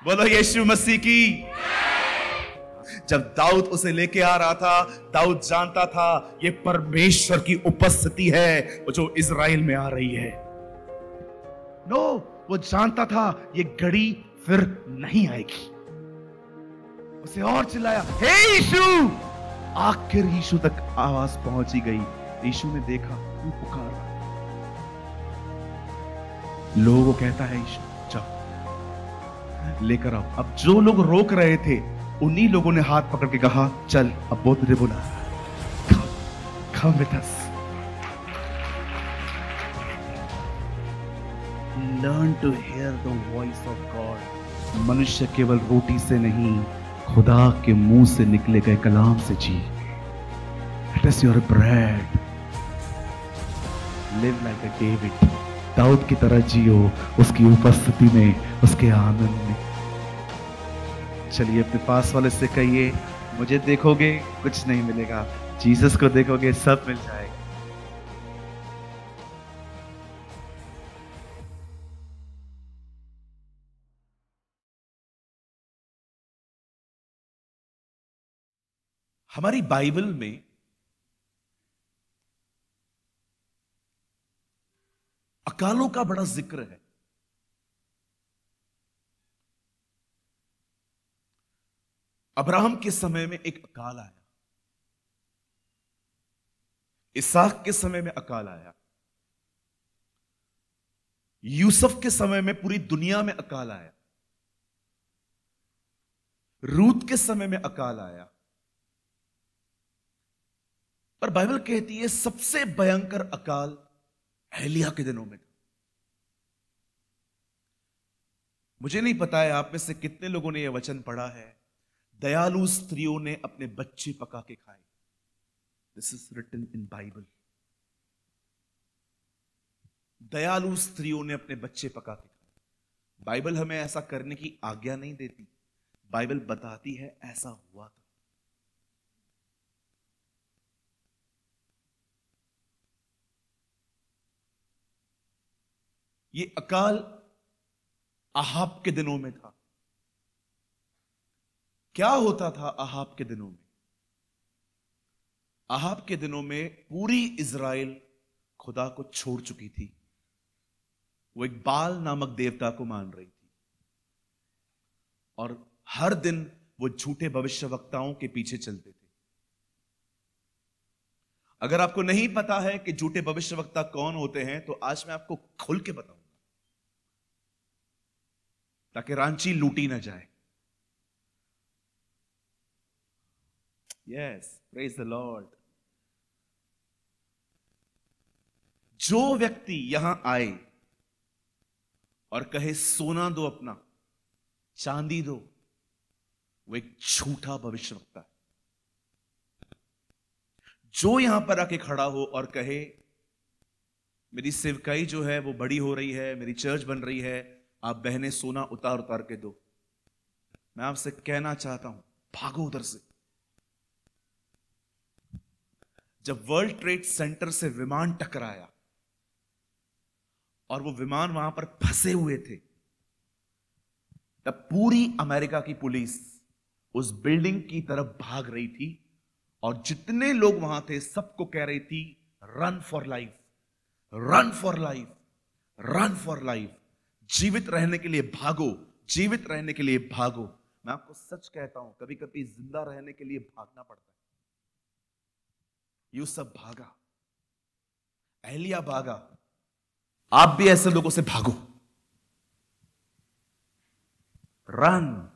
बोलो यीशु मसीह की। जब दाऊद उसे लेके आ रहा था, दाऊद जानता था ये परमेश्वर की उपस्थिति है जो इज़राइल में आ रही है। नो, वो जानता था ये घड़ी फिर नहीं आएगी। उसे और चिल्लाया, हे यीशु। आखिर यीशु तक आवाज पहुंची गई। यीशु ने देखा वो पुकार रहा, लोगों को कहता है यीशु जाओ लेकर आओ। अब जो लोग रोक रहे थे उन्हीं लोगों ने हाथ पकड़ के कहा, चल अब वो तुझे बुला रहा है, come with us. Learn to hear the voice of God. मनुष्य केवल रोटी से नहीं, खुदा के मुंह से निकले गए कलाम से जी। It is your bread. Live like a David. Dawood की तरह जियो, उसकी उपस्थिति में, उसके आनंद में। चलिए अपने पास वाले से कहिए, मुझे देखोगे कुछ नहीं मिलेगा, जीसस को देखोगे सब मिल जाएगा। हमारी बाइबल में अकालों का बड़ा जिक्र है। अब्राहम के समय में एक अकाल आया, इसहाक के समय में अकाल आया, यूसुफ के समय में पूरी दुनिया में अकाल आया, रूत के समय में अकाल आया। पर बाइबल कहती है सबसे भयंकर अकाल एलिया के दिनों में था। मुझे नहीं पता है आप में से कितने लोगों ने यह वचन पढ़ा है, दयालु स्त्रियों ने अपने बच्चे पका के खाए। This is written in Bible. दयालु स्त्रियों ने अपने बच्चे पका के खाए। बाइबल हमें ऐसा करने की आज्ञा नहीं देती, बाइबल बताती है ऐसा हुआ था। ये अकाल आहाब के दिनों में था। क्या होता था आहाब के दिनों में? आहाब के दिनों में पूरी इज़राइल खुदा को छोड़ चुकी थी। वो एक बाल नामक देवता को मान रही थी और हर दिन वो झूठे भविष्यवक्ताओं के पीछे चलते थे। अगर आपको नहीं पता है कि झूठे भविष्यवक्ता कौन होते हैं तो आज मैं आपको खुल के बताऊंगा ताकि रांची लूटी ना जाए। Yes, praise the Lord. जो व्यक्ति यहां आए और कहे सोना दो अपना, चांदी दो, वो एक झूठा भविष्यवक्ता है। जो यहां पर आके खड़ा हो और कहे मेरी सेवकाई जो है वो बड़ी हो रही है, मेरी चर्च बन रही है, आप बहनें सोना उतार उतार के दो, मैं आपसे कहना चाहता हूं भागो उधर से। जब वर्ल्ड ट्रेड सेंटर से विमान टकराया और वो विमान वहां पर फंसे हुए थे, तब पूरी अमेरिका की पुलिस उस बिल्डिंग की तरफ भाग रही थी और जितने लोग वहां थे सबको कह रही थी run for life, run for life, run for life. जीवित रहने के लिए भागो, जीवित रहने के लिए भागो। मैं आपको सच कहता हूं, कभी कभी जिंदा रहने के लिए भागना पड़ता है। यूसुफ भागा, एलिया भागा, आप भी ऐसे लोगों से भागो। Run.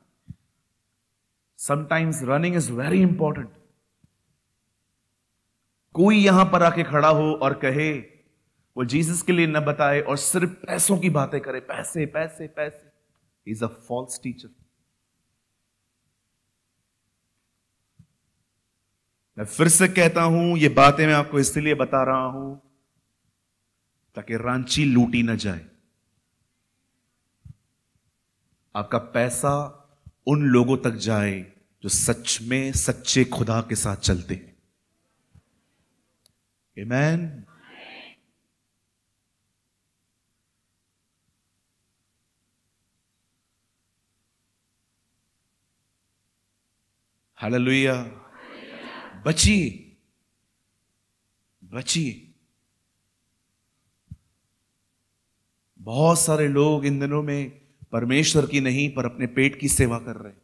Sometimes running is very important. कोई यहां पर आके खड़ा हो और कहे वो जीसस के लिए न बताए और सिर्फ पैसों की बातें करे, पैसे पैसे पैसे, इज अ फॉल्स टीचर। मैं फिर से कहता हूं, ये बातें मैं आपको इसलिए बता रहा हूं ताकि रांची लूटी न जाए। आपका पैसा उन लोगों तक जाए जो सच में सच्चे खुदा के साथ चलते हैं। आमीन। हालेलुया। बचिए, बचिए। बहुत सारे लोग इन दिनों में परमेश्वर की नहीं पर अपने पेट की सेवा कर रहे हैं।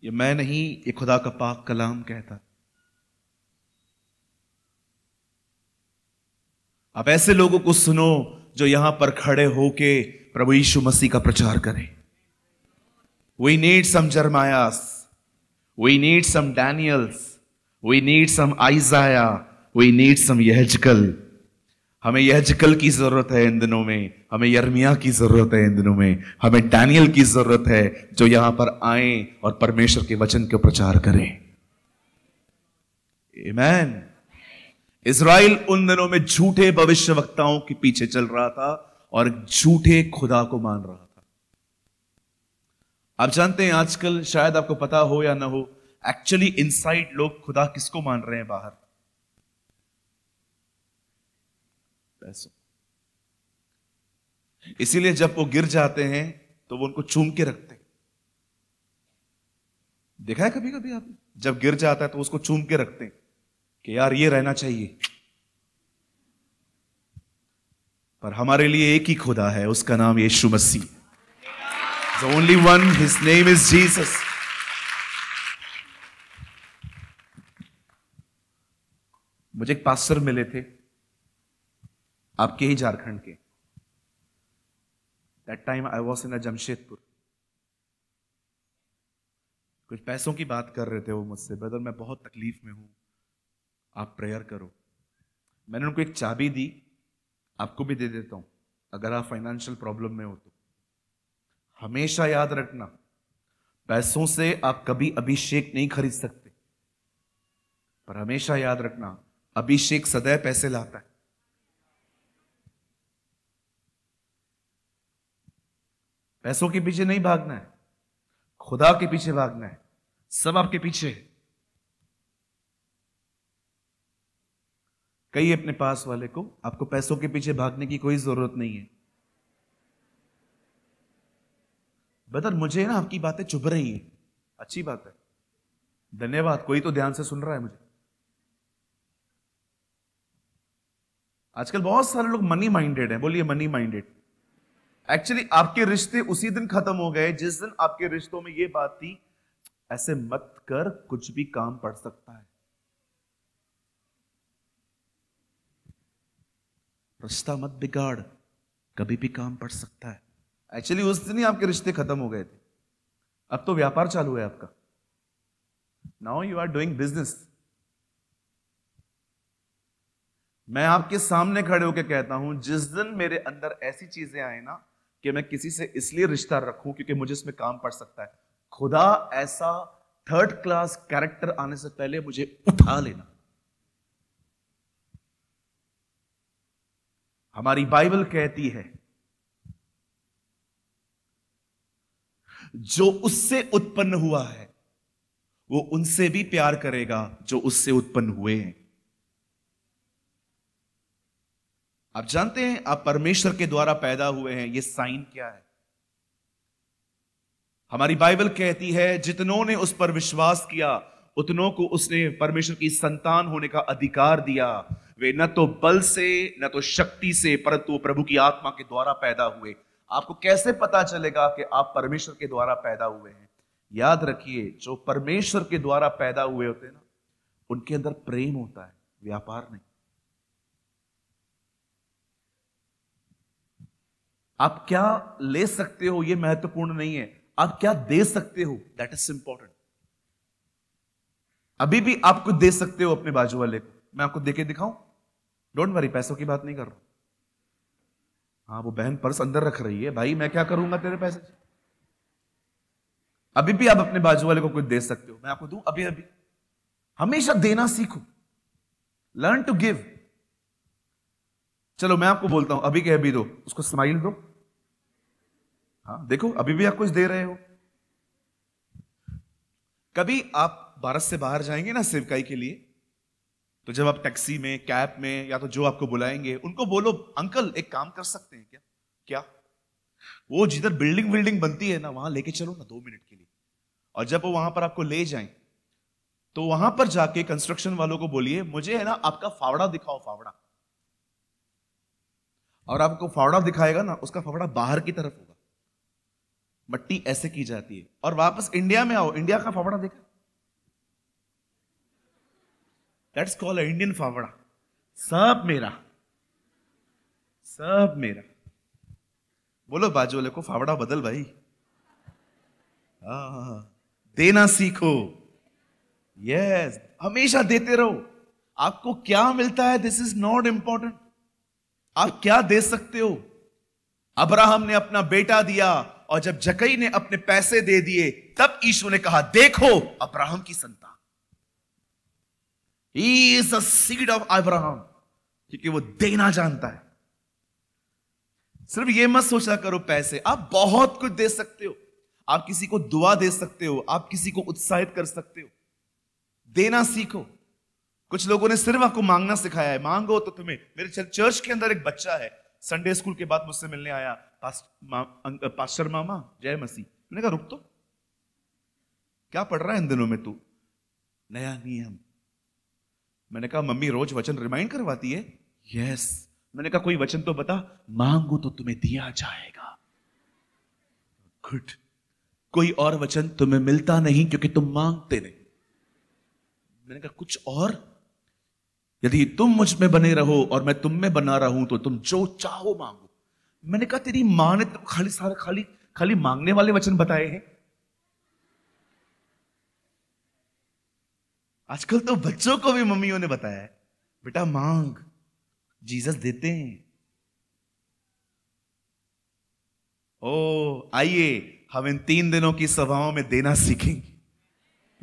ये मैं नहीं, ये खुदा का पाक कलाम कहता। आप ऐसे लोगों को सुनो जो यहां पर खड़े होके प्रभु यीशु मसीह का प्रचार करें। We need some Jeremiahs. We need some Daniels. We need some Isaiah. We need some Yehezkel. हमें यहजकल की जरूरत है इन दिनों में, हमें यर्मिया की जरूरत है इन दिनों में, हमें डैनियल की जरूरत है जो यहां पर आए और परमेश्वर के वचन का प्रचार करें। आमीन। इज़राइल उन दिनों में झूठे भविष्यवक्ताओं के पीछे चल रहा था और झूठे खुदा को मान रहा था। आप जानते हैं आजकल, शायद आपको पता हो या ना हो, एक्चुअली इनसाइड लोग खुदा किसको मान रहे हैं? बाहर पैसों। इसीलिए जब वो गिर जाते हैं तो वो उनको चूम के रखते हैं। देखा है कभी कभी आपने? जब गिर जाता है तो उसको चूम के रखते हैं कि यार ये रहना चाहिए। पर हमारे लिए एक ही खुदा है, उसका नाम यीशु मसीह। The only one, his name is Jesus. मुझे एक पास्टर मिले थे आपके ही झारखंड के। That time I was in a Jamshedpur. कुछ पैसों की बात कर रहे थे वो मुझसे, ब्रदर मैं बहुत तकलीफ में हूं, आप प्रेयर करो। मैंने उनको एक चाबी दी, आपको भी दे देता हूं अगर आप फाइनेंशियल प्रॉब्लम में हो तो। हमेशा याद रखना, पैसों से आप कभी अभिषेक नहीं खरीद सकते, पर हमेशा याद रखना अभिषेक सदैव पैसे लाता है। पैसों के पीछे नहीं भागना है, खुदा के पीछे भागना है। सब आपके पीछे है। कहिए अपने पास वाले को, आपको पैसों के पीछे भागने की कोई जरूरत नहीं है। बदर मुझे ना आपकी बातें चुभ रही हैं, अच्छी बात है, धन्यवाद। कोई तो ध्यान से सुन रहा है मुझे। आजकल बहुत सारे लोग मनी माइंडेड हैं। बोलिए मनी माइंडेड। एक्चुअली आपके रिश्ते उसी दिन खत्म हो गए जिस दिन आपके रिश्तों में यह बात थी, ऐसे मत कर, कुछ भी काम पड़ सकता है। रिश्ता मत बिगाड़, कभी भी काम पड़ सकता है। एक्चुअली उस दिन ही आपके रिश्ते खत्म हो गए थे। अब तो व्यापार चालू है आपका। Now you are doing business. मैं आपके सामने खड़े होकर कहता हूं, जिस दिन मेरे अंदर ऐसी चीजें आए ना कि मैं किसी से इसलिए रिश्ता रखूं क्योंकि मुझे इसमें काम पड़ सकता है, खुदा ऐसा थर्ड क्लास कैरेक्टर आने से पहले मुझे उठा लेना। हमारी बाइबल कहती है, जो उससे उत्पन्न हुआ है वो उनसे भी प्यार करेगा जो उससे उत्पन्न हुए हैं। आप जानते हैं आप परमेश्वर के द्वारा पैदा हुए हैं। ये साइन क्या है? हमारी बाइबल कहती है, जितनों ने उस पर विश्वास किया उतनों को उसने परमेश्वर की संतान होने का अधिकार दिया। वे न तो बल से न तो शक्ति से, परंतु प्रभु की आत्मा के द्वारा पैदा हुए। आपको कैसे पता चलेगा कि आप परमेश्वर के द्वारा पैदा हुए हैं? याद रखिए, जो परमेश्वर के द्वारा पैदा हुए होते हैं ना, उनके अंदर प्रेम होता है, व्यापार नहीं। आप क्या ले सकते हो यह महत्वपूर्ण नहीं है, आप क्या दे सकते हो, दैट इज इंपॉर्टेंट। अभी भी आप कुछ दे सकते हो अपने बाजू वाले को। मैं आपको देके दिखाऊं? डोंट वरी, पैसों की बात नहीं कर रहा। हाँ, वो बहन पर्स अंदर रख रही है, भाई मैं क्या करूंगा तेरे पैसे से? अभी भी आप अपने बाजू वाले को कुछ दे सकते हो। मैं आपको दूं अभी अभी। हमेशा देना सीखो, लर्न टू गिव। चलो मैं आपको बोलता हूं, अभी के अभी दो, उसको स्माइल दो। हाँ देखो, अभी भी आप कुछ दे रहे हो। कभी आप भारत से बाहर जाएंगे ना सेवकाई के लिए, तो जब आप टैक्सी में, कैब में, या तो जो आपको बुलाएंगे उनको बोलो, अंकल एक काम कर सकते हैं क्या? क्या? वो जिधर बिल्डिंग बनती है ना, वहां लेके चलो ना 2 मिनट के लिए। और जब वो वहां पर आपको ले जाएं, तो वहां पर जाके कंस्ट्रक्शन वालों को बोलिए, मुझे है ना आपका फावड़ा दिखाओ, फावड़ा। और आपको फावड़ा दिखाएगा ना, उसका फावड़ा बाहर की तरफ होगा, मट्टी ऐसे की जाती है। और वापस इंडिया में आओ, इंडिया का फावड़ा देखा, दैट्स कॉल्ड इंडियन फावड़ा। सब मेरा, सब मेरा। बोलो बाजू वाले को, फावड़ा बदल भाई। देना सीखो। यस, हमेशा देते रहो। आपको क्या मिलता है, दिस इज नॉट इंपॉर्टेंट। आप क्या दे सकते हो। अब्राहम ने अपना बेटा दिया, और जब जकई ने अपने पैसे दे दिए, तब यीशु ने कहा, देखो अब्राहम की संतान, he is the seed of Abraham, क्योंकि वो देना जानता है। सिर्फ ये मत सोचा करो पैसे, आप बहुत कुछ दे सकते हो। आप किसी को दुआ दे सकते हो, आप किसी को उत्साहित कर सकते हो। देना सीखो। कुछ लोगों ने सिर्फ आपको मांगना सिखाया है, मांगो तो तुम्हें। मेरे चर्च के अंदर एक बच्चा है, संडे स्कूल के बाद मुझसे मिलने आया, पास्टर मामा जय मसीह। मैंने कहा रुक तो, क्या पढ़ रहा है इन दिनों में तू? नया नियम। मैंने कहा मम्मी रोज वचन रिमाइंड करवाती है। यस। मैंने कहा कोई वचन तो बता। मांगो तो तुम्हें दिया जाएगा। गुड। कोई और वचन तुम्हें मिलता नहीं क्योंकि तुम मांगते नहीं। मैंने कहा कुछ और? यदि तुम मुझ में बने रहो और मैं तुम में बना रहूं तो तुम जो चाहो मांगो। मैंने कहा तेरी मां ने तो खाली मांगने वाले वचन बताए हैं। आजकल तो बच्चों को भी मम्मियों ने बताया है, बेटा मांग, जीसस देते हैं। ओ आइए हम इन 3 दिनों की सभाओं में देना सीखेंगे।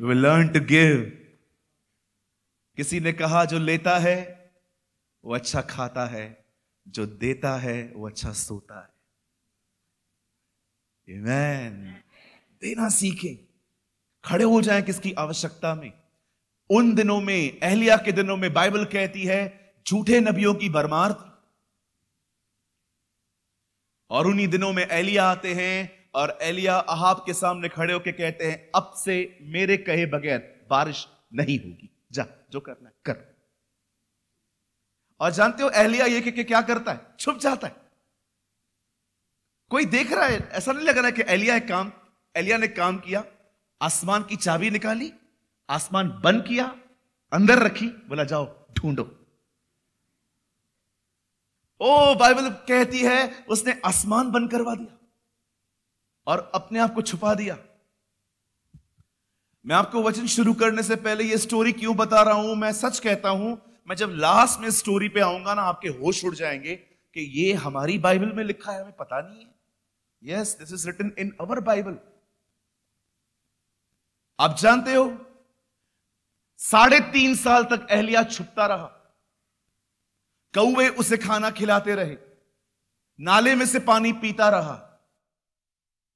We will learn to give। किसी ने कहा जो लेता है वो अच्छा खाता है, जो देता है वो अच्छा सोता है। आमेन। देना सीखें। खड़े हो जाएं किसकी आवश्यकता में। उन दिनों में, एलिया के दिनों में, बाइबल कहती है झूठे नबियों की भरमार थी। और उन्हीं दिनों में एलिया आते हैं और एलिया अहाब के सामने खड़े होकर कहते हैं अब से मेरे कहे बगैर बारिश नहीं होगी, जा जो करना है कर। और जानते हो एलिया ये कि क्या करता है? छुप जाता है। कोई देख रहा है, ऐसा नहीं लग रहा है कि एलिया ने काम किया। आसमान की चाबी निकाली, आसमान बंद किया, अंदर रखी, बोला जाओ ढूंढो। ओ बाइबल कहती है उसने आसमान बंद करवा दिया और अपने आप को छुपा दिया। मैं आपको वचन शुरू करने से पहले ये स्टोरी क्यों बता रहा हूं? मैं सच कहता हूं, मैं जब लास्ट में स्टोरी पे आऊंगा ना, आपके होश उड़ जाएंगे कि ये हमारी बाइबल में लिखा है, हमें पता नहीं है। Yes, this is written in our Bible. आप जानते हो 3.5 साल तक एलिया छुपता रहा। कौवे उसे खाना खिलाते रहे, नाले में से पानी पीता रहा।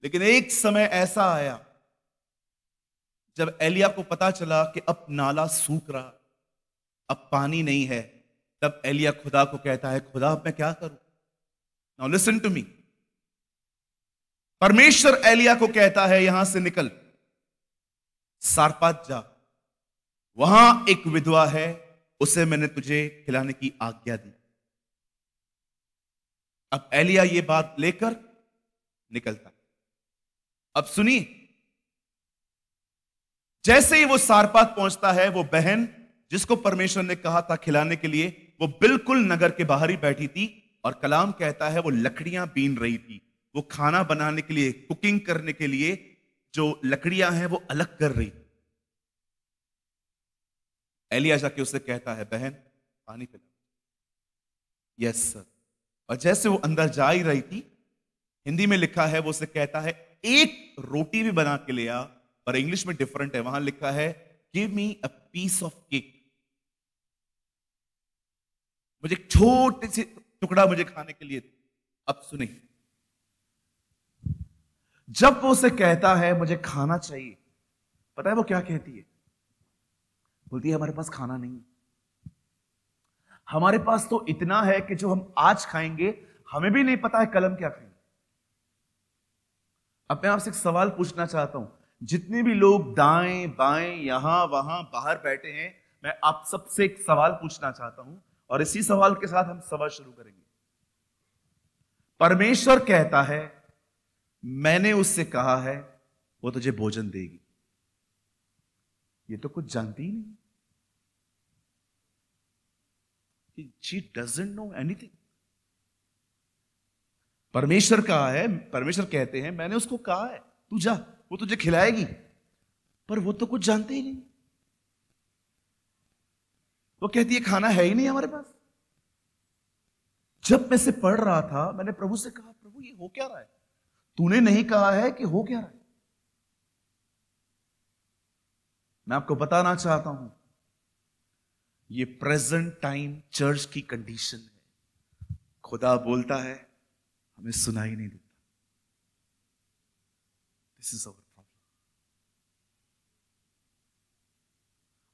लेकिन एक समय ऐसा आया जब एलिया को पता चला कि अब नाला सूख रहा, अब पानी नहीं है। तब एलिया खुदा को कहता है, खुदा अब मैं क्या करूं? Now listen to me. परमेश्वर एलिया को कहता है यहां से निकल, सारपात जा, वहां एक विधवा है, उसे मैंने तुझे खिलाने की आज्ञा दी। अब एलिया ये बात लेकर निकलता। अब सुनिए, जैसे ही वो सारपात पहुंचता है, वो बहन जिसको परमेश्वर ने कहा था खिलाने के लिए, वो बिल्कुल नगर के बाहर ही बैठी थी। और कलाम कहता है वो लकड़ियां बीन रही थी। वो खाना बनाने के लिए, कुकिंग करने के लिए जो लकड़ियां हैं वो अलग कर रही। एलिया जाके उसे कहता है, बहन पानी पिला। Yes sir. और जैसे वो अंदर जा ही रही थी, हिंदी में लिखा है, वो उसे कहता है एक रोटी भी बना के ले आ। और इंग्लिश में डिफरेंट है, वहां लिखा है give me a piece of cake. मुझे एक छोटे से टुकड़ा मुझे खाने के लिए। अब सुनिए, जब वो उसे कहता है मुझे खाना चाहिए, पता है वो क्या कहती है? बोलती है हमारे पास खाना नहीं। हमारे पास तो इतना है कि जो हम आज खाएंगे हमें भी नहीं पता है कल हम क्या खाएंगे। अब मैं आपसे एक सवाल पूछना चाहता हूं, जितने भी लोग दाएं बाएं यहां वहां बाहर बैठे हैं, मैं आप सबसे एक सवाल पूछना चाहता हूं और इसी सवाल के साथ हम सवाल शुरू करेंगे। परमेश्वर कहता है, मैंने उससे कहा है वो तुझे भोजन देगी। ये तो कुछ जानती ही नहीं। She doesn't know anything. परमेश्वर कहा है, परमेश्वर कहते हैं मैंने उसको कहा है तू जा, वो तुझे खिलाएगी, पर वो तो कुछ जानते ही नहीं। वो कहती है खाना है ही नहीं हमारे पास। जब मैं से पढ़ रहा था, मैंने प्रभु से कहा, प्रभु ये हो क्या रहा है? तूने नहीं कहा है कि हो क्या रहा है? मैं आपको बताना चाहता हूं, ये प्रेजेंट टाइम चर्च की कंडीशन है। खुदा बोलता है, हमें सुनाई नहीं देता। This is our problem.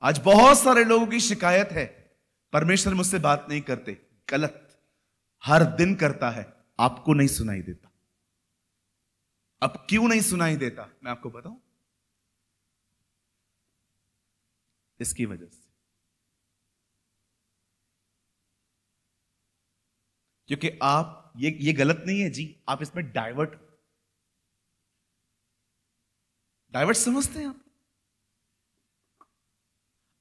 आज बहुत सारे लोगों की शिकायत है, परमेश्वर मुझसे बात नहीं करते। गलत, हर दिन करता है, आपको नहीं सुनाई देता। अब क्यों नहीं सुनाई देता मैं आपको बताऊं। इसकी वजह से, क्योंकि आप ये गलत नहीं है जी, आप इसमें डाइवर्ट समझते हैं। आप,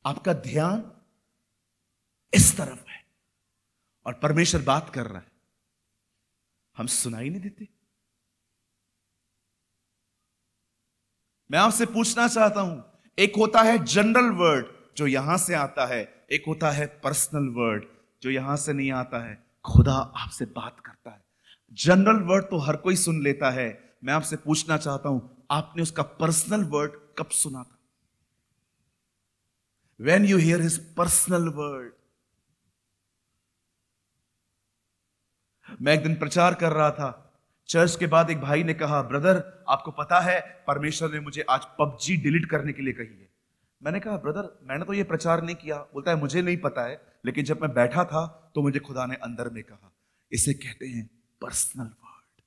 आपका ध्यान इस तरफ है और परमेश्वर बात कर रहा है, हम सुनाई नहीं देते। मैं आपसे पूछना चाहता हूं, एक होता है जनरल वर्ड जो यहां से आता है, एक होता है पर्सनल वर्ड जो यहां से नहीं आता है। खुदा आपसे बात करता है। जनरल वर्ड तो हर कोई सुन लेता है। मैं आपसे पूछना चाहता हूं, आपने उसका पर्सनल वर्ड कब सुना था? When you hear his personal word. मैं एक दिन प्रचार कर रहा था, चर्च के बाद एक भाई ने कहा, ब्रदर आपको पता है परमेश्वर ने मुझे आज पबजी डिलीट करने के लिए कही है। मैंने कहा, ब्रदर मैंने तो ये प्रचार नहीं किया। बोलता है मुझे नहीं पता है, लेकिन जब मैं बैठा था तो मुझे खुदा ने अंदर में कहा। इसे कहते हैं पर्सनल वर्ड।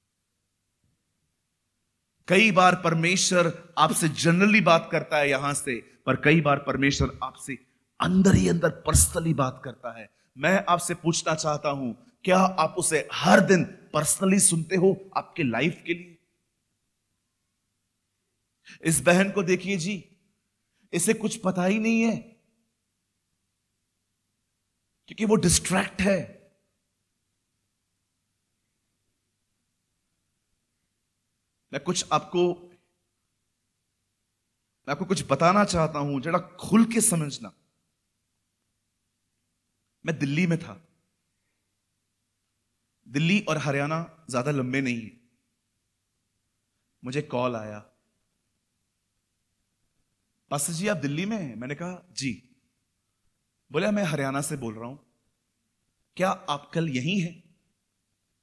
कई बार परमेश्वर आपसे जनरली बात करता है यहां से, पर कई बार परमेश्वर आपसे अंदर ही अंदर पर्सनली बात करता है। मैं आपसे पूछना चाहता हूं, क्या आप उसे हर दिन पर्सनली सुनते हो आपके लाइफ के लिए? इस बहन को देखिए जी, इसे कुछ पता ही नहीं है क्योंकि वो डिस्ट्रैक्ट है। मैं आपको कुछ बताना चाहता हूं, जरा खुल के समझना। मैं दिल्ली में था। दिल्ली और हरियाणा ज्यादा लंबे नहीं है। मुझे कॉल आया, पास्टर जी आप दिल्ली में हैं? मैंने कहा जी। बोला मैं हरियाणा से बोल रहा हूं, क्या आप कल यहीं हैं?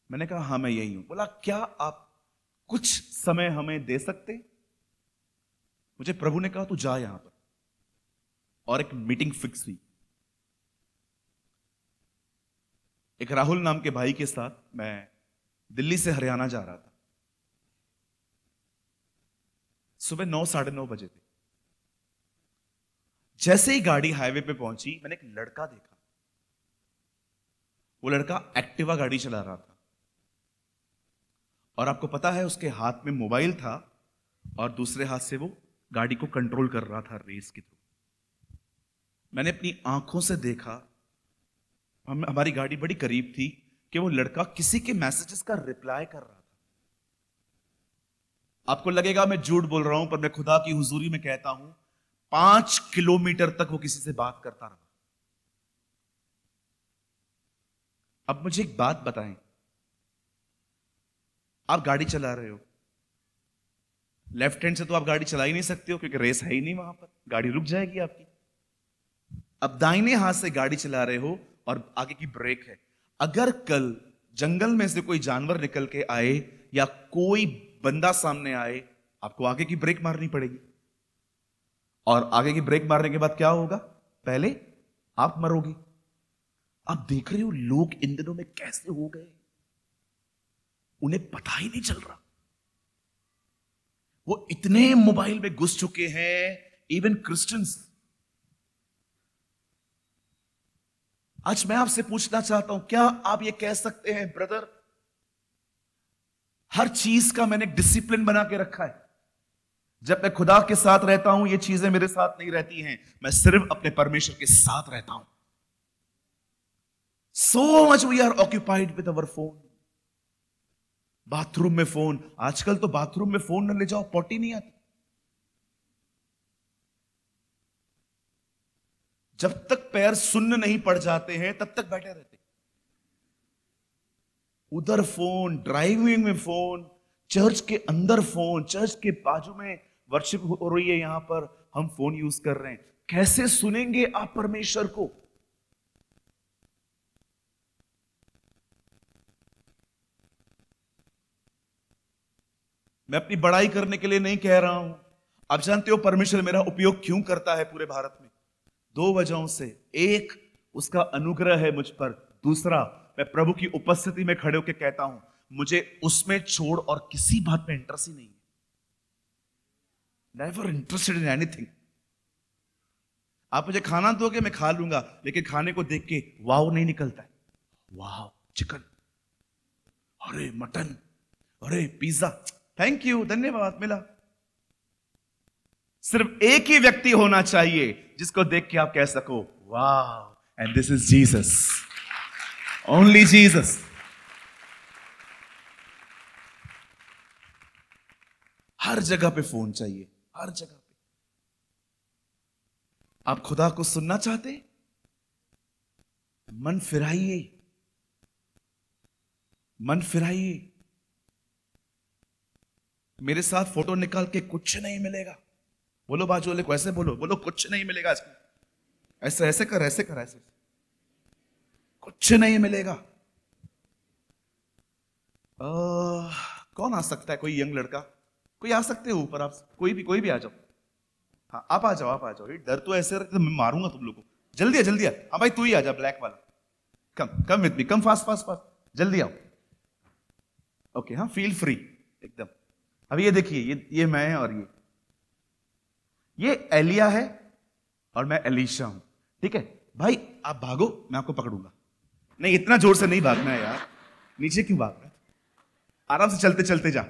मैंने कहा हाँ मैं यहीं हूं। बोला क्या आप कुछ समय हमें दे सकते? मुझे प्रभु ने कहा तू जा यहां पर, और एक मीटिंग फिक्स हुई। एक राहुल नाम के भाई के साथ मैं दिल्ली से हरियाणा जा रहा था। सुबह 9 साढ़े 9 बजे थे। जैसे ही गाड़ी हाईवे पे पहुंची, मैंने एक लड़का देखा। वो लड़का एक्टिवा गाड़ी चला रहा था, और आपको पता है उसके हाथ में मोबाइल था और दूसरे हाथ से वो गाड़ी को कंट्रोल कर रहा था रेस के थ्रू। मैंने अपनी आंखों से देखा, हमारी गाड़ी बड़ी करीब थी, कि वो लड़का किसी के मैसेजेस का रिप्लाई कर रहा था। आपको लगेगा मैं झूठ बोल रहा हूं, पर मैं खुदा की हुजूरी में कहता हूं 5 किलोमीटर तक वो किसी से बात करता रहा। अब मुझे एक बात बताएं, आप गाड़ी चला रहे हो, लेफ्ट हैंड से तो आप गाड़ी चला ही नहीं सकते हो क्योंकि रेस है ही नहीं वहां पर, गाड़ी रुक जाएगी आपकी। अब दाहिने हाथ से गाड़ी चला रहे हो और आगे की ब्रेक है। अगर कल जंगल में से कोई जानवर निकल के आए या कोई बंदा सामने आए, आपको आगे की ब्रेक मारनी पड़ेगी, और आगे की ब्रेक मारने के बाद क्या होगा? पहले आप मरोगे। आप देख रहे हो लोग इन दिनों में कैसे हो गए, उन्हें पता ही नहीं चल रहा। वो इतने मोबाइल में घुस चुके हैं, इवन क्रिश्चियंस। आज मैं आपसे पूछना चाहता हूं, क्या आप ये कह सकते हैं ब्रदर, हर चीज का मैंने डिसिप्लिन बना के रखा है, जब मैं खुदा के साथ रहता हूं ये चीजें मेरे साथ नहीं रहती हैं, मैं सिर्फ अपने परमेश्वर के साथ रहता हूं। So much we are occupied with our phone. Bathroom में फोन, आजकल तो बाथरूम में फोन न ले जाओ, पॉटी नहीं आती। जब तक पैर सुन्न नहीं पड़ जाते हैं तब तक बैठे रहते, उधर फोन, ड्राइविंग में फोन, चर्च के अंदर फोन, चर्च के बाजू में वर्शिप हो रही है, यहां पर हम फोन यूज कर रहे हैं। कैसे सुनेंगे आप परमेश्वर को? मैं अपनी बड़ाई करने के लिए नहीं कह रहा हूं। आप जानते हो परमेश्वर मेरा उपयोग क्यों करता है पूरे भारत में? दो वजहों से। एक, उसका अनुग्रह है मुझ पर। दूसरा, मैं प्रभु की उपस्थिति में खड़े होकर कहता हूं, मुझे उसमें छोड़ और किसी बात में इंटरेस्ट ही नहीं है। Never interested in anything. आप मुझे खाना दोगे मैं खा लूंगा, लेकिन खाने को देख के वाव नहीं निकलता है। वाव चिकन, अरे मटन, अरे पिज्जा, थैंक यू, धन्यवाद, मिला। सिर्फ एक ही व्यक्ति होना चाहिए जिसको देख के आप कह सको wow, and this is Jesus, only Jesus. हर जगह पे फोन चाहिए, हर जगह पे। आप खुदा को सुनना चाहते? मन फिराइए, मन फिराइए। मेरे साथ फोटो निकाल के कुछ नहीं मिलेगा। बोलो बाजू वाले को ऐसे बोलो, बोलो कुछ नहीं मिलेगा इसको। ऐसे ऐसे कर, ऐसे कर, ऐसे, कुछ नहीं मिलेगा। कौन आ सकता है? कोई यंग लड़का, कोई आ सकते हो ऊपर? आप कोई भी आ जाओ। हाँ आप आ जाओ, आप आ जाओ। डर तो ऐसे रहते, मैं मारूंगा तुम लोगों को। जल्दी आ, जल्दी आ। हाँ भाई तू ही आ जा, ब्लैक वाला। Come come with me, come fast fast fast, जल्दी आओ। ओके हाँ, फील फ्री एकदम। अब ये देखिए, ये मैं और ये एलिया है और मैं एलीशा हूं, ठीक है भाई? आप भागो, मैं आपको पकड़ूंगा। नहीं इतना जोर से नहीं भागना है यार, नीचे क्यों भागना है? आराम से चलते चलते जा।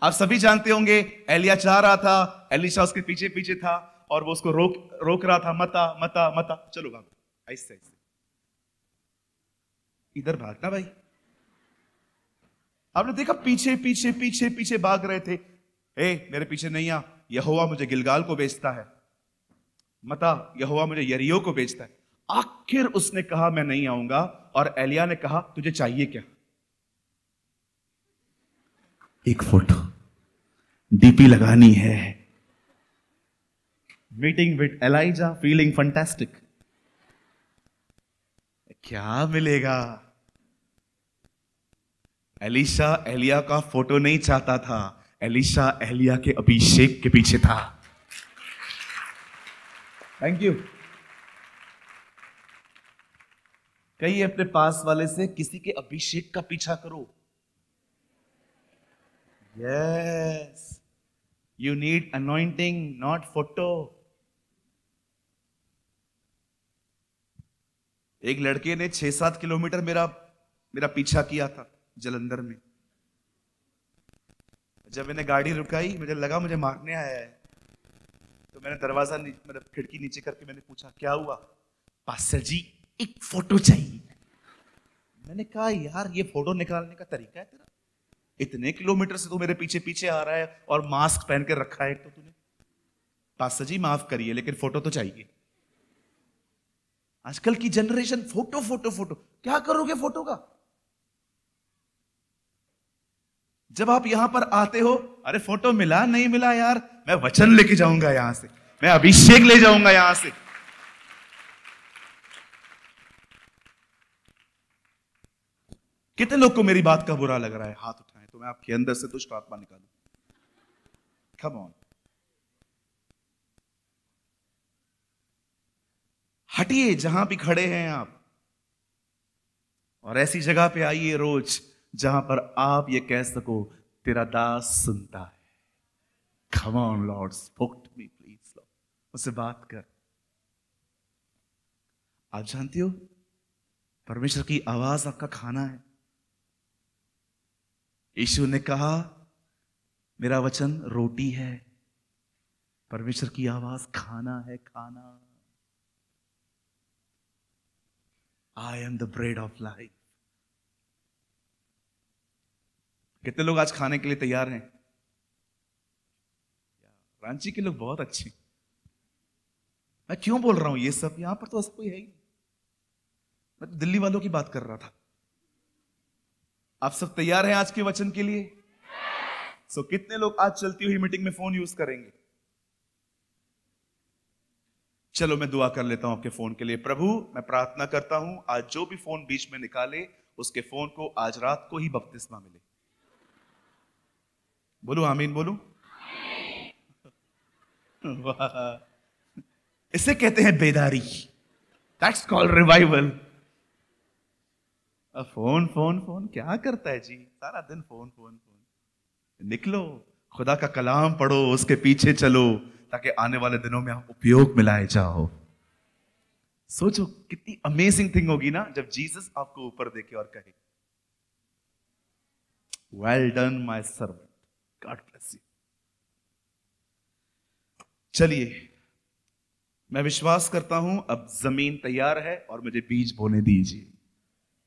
आप सभी जानते होंगे एलिया जा रहा था, एलीशा उसके पीछे पीछे था और वो उसको रोक रहा था, मता मता मता, चलो भागो, ऐसे ऐसे। इधर भागना भाई। आपने देखा पीछे पीछे पीछे पीछे भाग रहे थे। मेरे पीछे नहीं आ, यहोवा मुझे गिलगाल को बेचता है। मता, यहोवा मुझे यरीहो को बेचता है। आखिर उसने कहा मैं नहीं आऊंगा, और एलिया ने कहा तुझे चाहिए क्या? एक फोटो डीपी लगानी है, meeting with Eliza, feeling fantastic. क्या मिलेगा? एलीशा एलिया का फोटो नहीं चाहता था, एलीशा एलिया के अभिषेक के पीछे था। Thank you. कहिए अपने पास वाले से, किसी के अभिषेक का पीछा करो। Yes, you need anointing, not photo. एक लड़के ने 6-7 किलोमीटर मेरा पीछा किया था जलंधर में। जब मैंने गाड़ी रुकाई, मुझे लगा मुझे मारने आया है, तो मैंने दरवाजा मतलब खिड़की नीचे करके मैंने पूछा क्या हुआ? पास्टर जी एक फोटो चाहिए। मैंने कहा यार ये फोटो निकालने का तरीका है तेरा? इतने किलोमीटर से तू मेरे पीछे पीछे आ रहा है और मास्क पहन के रखा है तो तूने। पास्टर जी माफ करिए लेकिन फोटो तो चाहिए। आजकल की जनरेशन फोटो फोटो फोटो, क्या करोगे फोटो का? जब आप यहां पर आते हो, अरे फोटो मिला नहीं मिला यार, मैं वचन लेके जाऊंगा यहां से, मैं अभिषेक ले जाऊंगा यहां से। कितने लोग को मेरी बात का बुरा लग रहा है? हाथ उठाएं तो मैं आपके अंदर से दुष्ट आत्मा निकालूं। कम ऑन, हटिए जहां भी खड़े हैं आप, और ऐसी जगह पे आइए रोज जहां पर आप ये कह सको तेरा दास सुनता है, Come on, Lord, spoke to me, please, Lord. उससे बात कर। आप जानते हो परमेश्वर की आवाज आपका खाना है। यीशु ने कहा मेरा वचन रोटी है, परमेश्वर की आवाज खाना है, खाना। I am the bread of life. कितने लोग आज खाने के लिए तैयार हैं? रांची के लोग बहुत अच्छे। मैं क्यों बोल रहा हूं ये सब? यहां पर तो ऐसा कोई है ही नहीं। मैं तो दिल्ली वालों की बात कर रहा था। आप सब तैयार हैं आज के वचन के लिए? कितने लोग आज चलती हुई मीटिंग में फोन यूज करेंगे? चलो मैं दुआ कर लेता हूं आपके फोन के लिए। प्रभु, मैं प्रार्थना करता हूं आज जो भी फोन बीच में निकाले उसके फोन को आज रात को ही बपतिस्मा मिले। बोलो आमीन, बोलो। इसे कहते हैं बेदारी। That's called revival. Phone phone phone क्या करता है जी? सारा दिन फोन फोन फोन। निकलो, खुदा का कलाम पढ़ो, उसके पीछे चलो, ताकि आने वाले दिनों में आप उपयोग में लाए जाओ। सोचो कितनी अमेजिंग थिंग होगी ना जब जीसस आपको ऊपर देखे और कहे well done my servant, God bless you. चलिए, मैं विश्वास करता हूं अब जमीन तैयार है और मुझे बीज बोने दीजिए।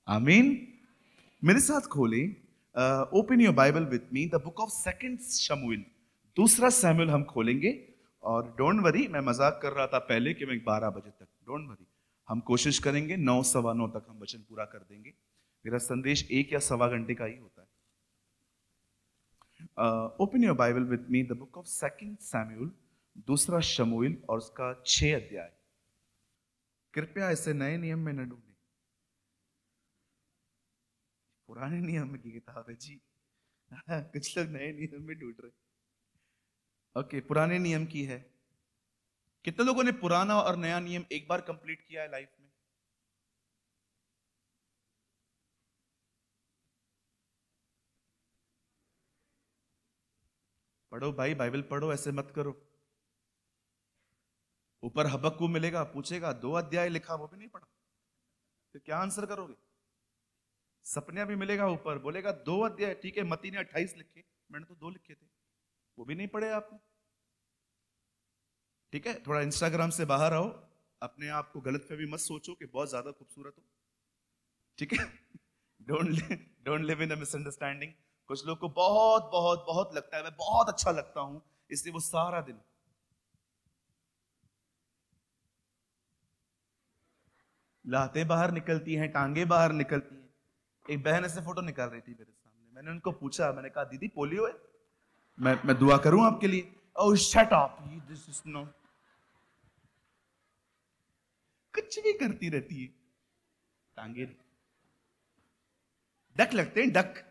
आमीन। मेरे साथ खोले, open your Bible with me, the book of 2 शमूएल, दूसरा सैमुएल हम खोलेंगे। और डोंट वरी, मैं मजाक कर रहा था पहले कि मैं 12 बजे तक, डोंट वरी, हम कोशिश करेंगे 9 सवा 9 तक हम वचन पूरा कर देंगे। मेरा संदेश 1 या सवा घंटे का ही होता है। Open your Bible with me, the book of 2 Samuel, दूसरा शमूएल और उसका 6 अध्याय। कृपया इसे नए नियम में न ढूंढे, पुराने नियम की किताब है जी। कुछ लोग नए नियम में ढूंढ रहे। ओके, पुराने नियम की है। कितने लोगों ने पुराना और नया नियम एक बार कंप्लीट किया है लाइफ में? पढ़ो भाई, बाइबल पढ़ो, ऐसे मत करो। ऊपर हबक्कू मिलेगा, पूछेगा 2 अध्याय लिखा, वो भी नहीं पढ़ा, तो क्या आंसर करोगे? सपनिया भी मिलेगा ऊपर, बोलेगा 2 अध्याय, ठीक है, मती ने 28 लिखे, मैंने तो 2 लिखे थे, वो भी नहीं पढ़े आपने। ठीक है, थोड़ा इंस्टाग्राम से बाहर आओ, अपने आप को गलतफहमी मत सोचो कि बहुत ज्यादा खूबसूरत हो। ठीक है, don't live in a misunderstanding. कुछ लोग को बहुत बहुत बहुत लगता है मैं बहुत अच्छा लगता हूं, इसलिए वो सारा दिन लाते बाहर निकलती हैं, टांगे बाहर निकलती हैं। एक बहन ऐसे फोटो निकाल रही थी मेरे सामने, मैंने उनको पूछा, मैंने कहा दीदी पोलियो है? मैं दुआ करूं आपके लिए? Oh shut up, this is not. कुछ भी करती रहती है, टांगे डक लगते हैं, डक।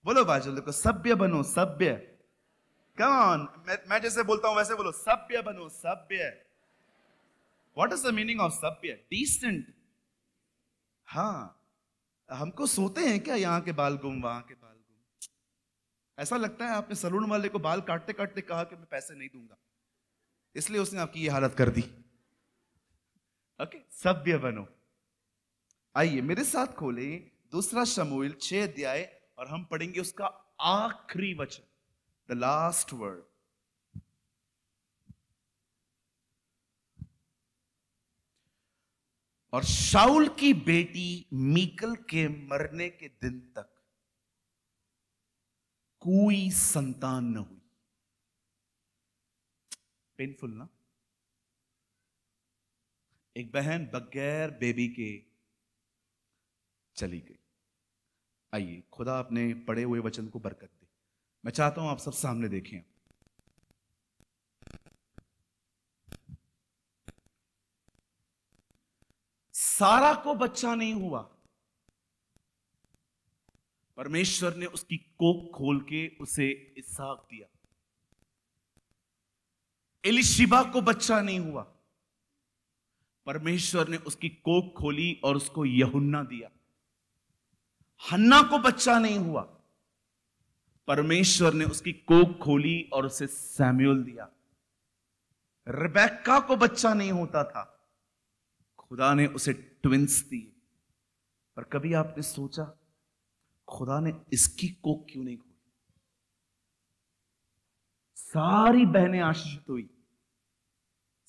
बोलो बाजू को, सभ्य बनो, सभ्य। कम ऑन, मैं जैसे बोलता हूं वैसे बोलो, सभ्य बनो, सभ्य। What is the meaning of सभ्य? डिसेंट। हाँ, हमको सोते हैं क्या यहाँ के बाल गुम, वहां के बाल गुम? ऐसा लगता है आपने सलून वाले को बाल काटते काटते कहा कि मैं पैसे नहीं दूंगा, इसलिए उसने आपकी ये हालत कर दी। ओके, सभ्य बनो। आइए मेरे साथ खोले दूसरा शमूएल 6 अध्याय और हम पढ़ेंगे उसका आखिरी वचन, द लास्ट वर्ड। और शाऊल की बेटी मीकल के मरने के दिन तक कोई संतान न हुई। पेनफुल ना? एक बहन बगैर बेबी के चली गई। आइए, खुदा अपने पढ़े हुए वचन को बरकत दे। मैं चाहता हूं आप सब सामने देखें। सारा को बच्चा नहीं हुआ, परमेश्वर ने उसकी कोख खोल के उसे इसहाक दिया। एलिशिबा को बच्चा नहीं हुआ, परमेश्वर ने उसकी कोख खोली और उसको यूहन्ना दिया। हन्ना को बच्चा नहीं हुआ, परमेश्वर ने उसकी कोख खोली और उसे सैमुएल दिया। रिबेक्का को बच्चा नहीं होता था, खुदा ने उसे ट्विंस दिए। पर कभी आपने सोचा खुदा ने इसकी कोख क्यों नहीं खोली? सारी बहनें आशीषित हुई,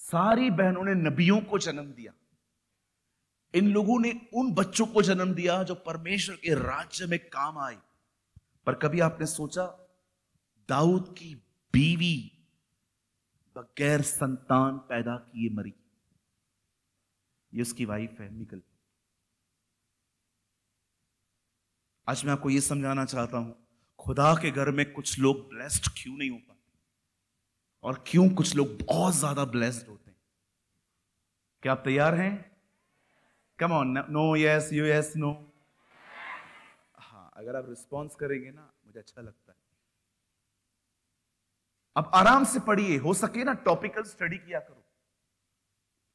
सारी बहनों ने नबियों को जन्म दिया। इन लोगों ने उन बच्चों को जन्म दिया जो परमेश्वर के राज्य में काम आए। पर कभी आपने सोचा दाऊद की बीवी बगैर संतान पैदा किए मरी? ये उसकी वाइफ है मिकल। आज मैं आपको यह समझाना चाहता हूं, खुदा के घर में कुछ लोग ब्लेस्ड क्यों नहीं हो पाते और क्यों कुछ लोग बहुत ज्यादा ब्लेस्ड होते हैं। क्या आप तैयार हैं? Come on, no yes you yes no. हाँ, अगर आप रिस्पॉन्स करेंगे ना मुझे अच्छा लगता है। अब आराम से पढ़िए, हो सके ना टॉपिकल स्टडी किया करो।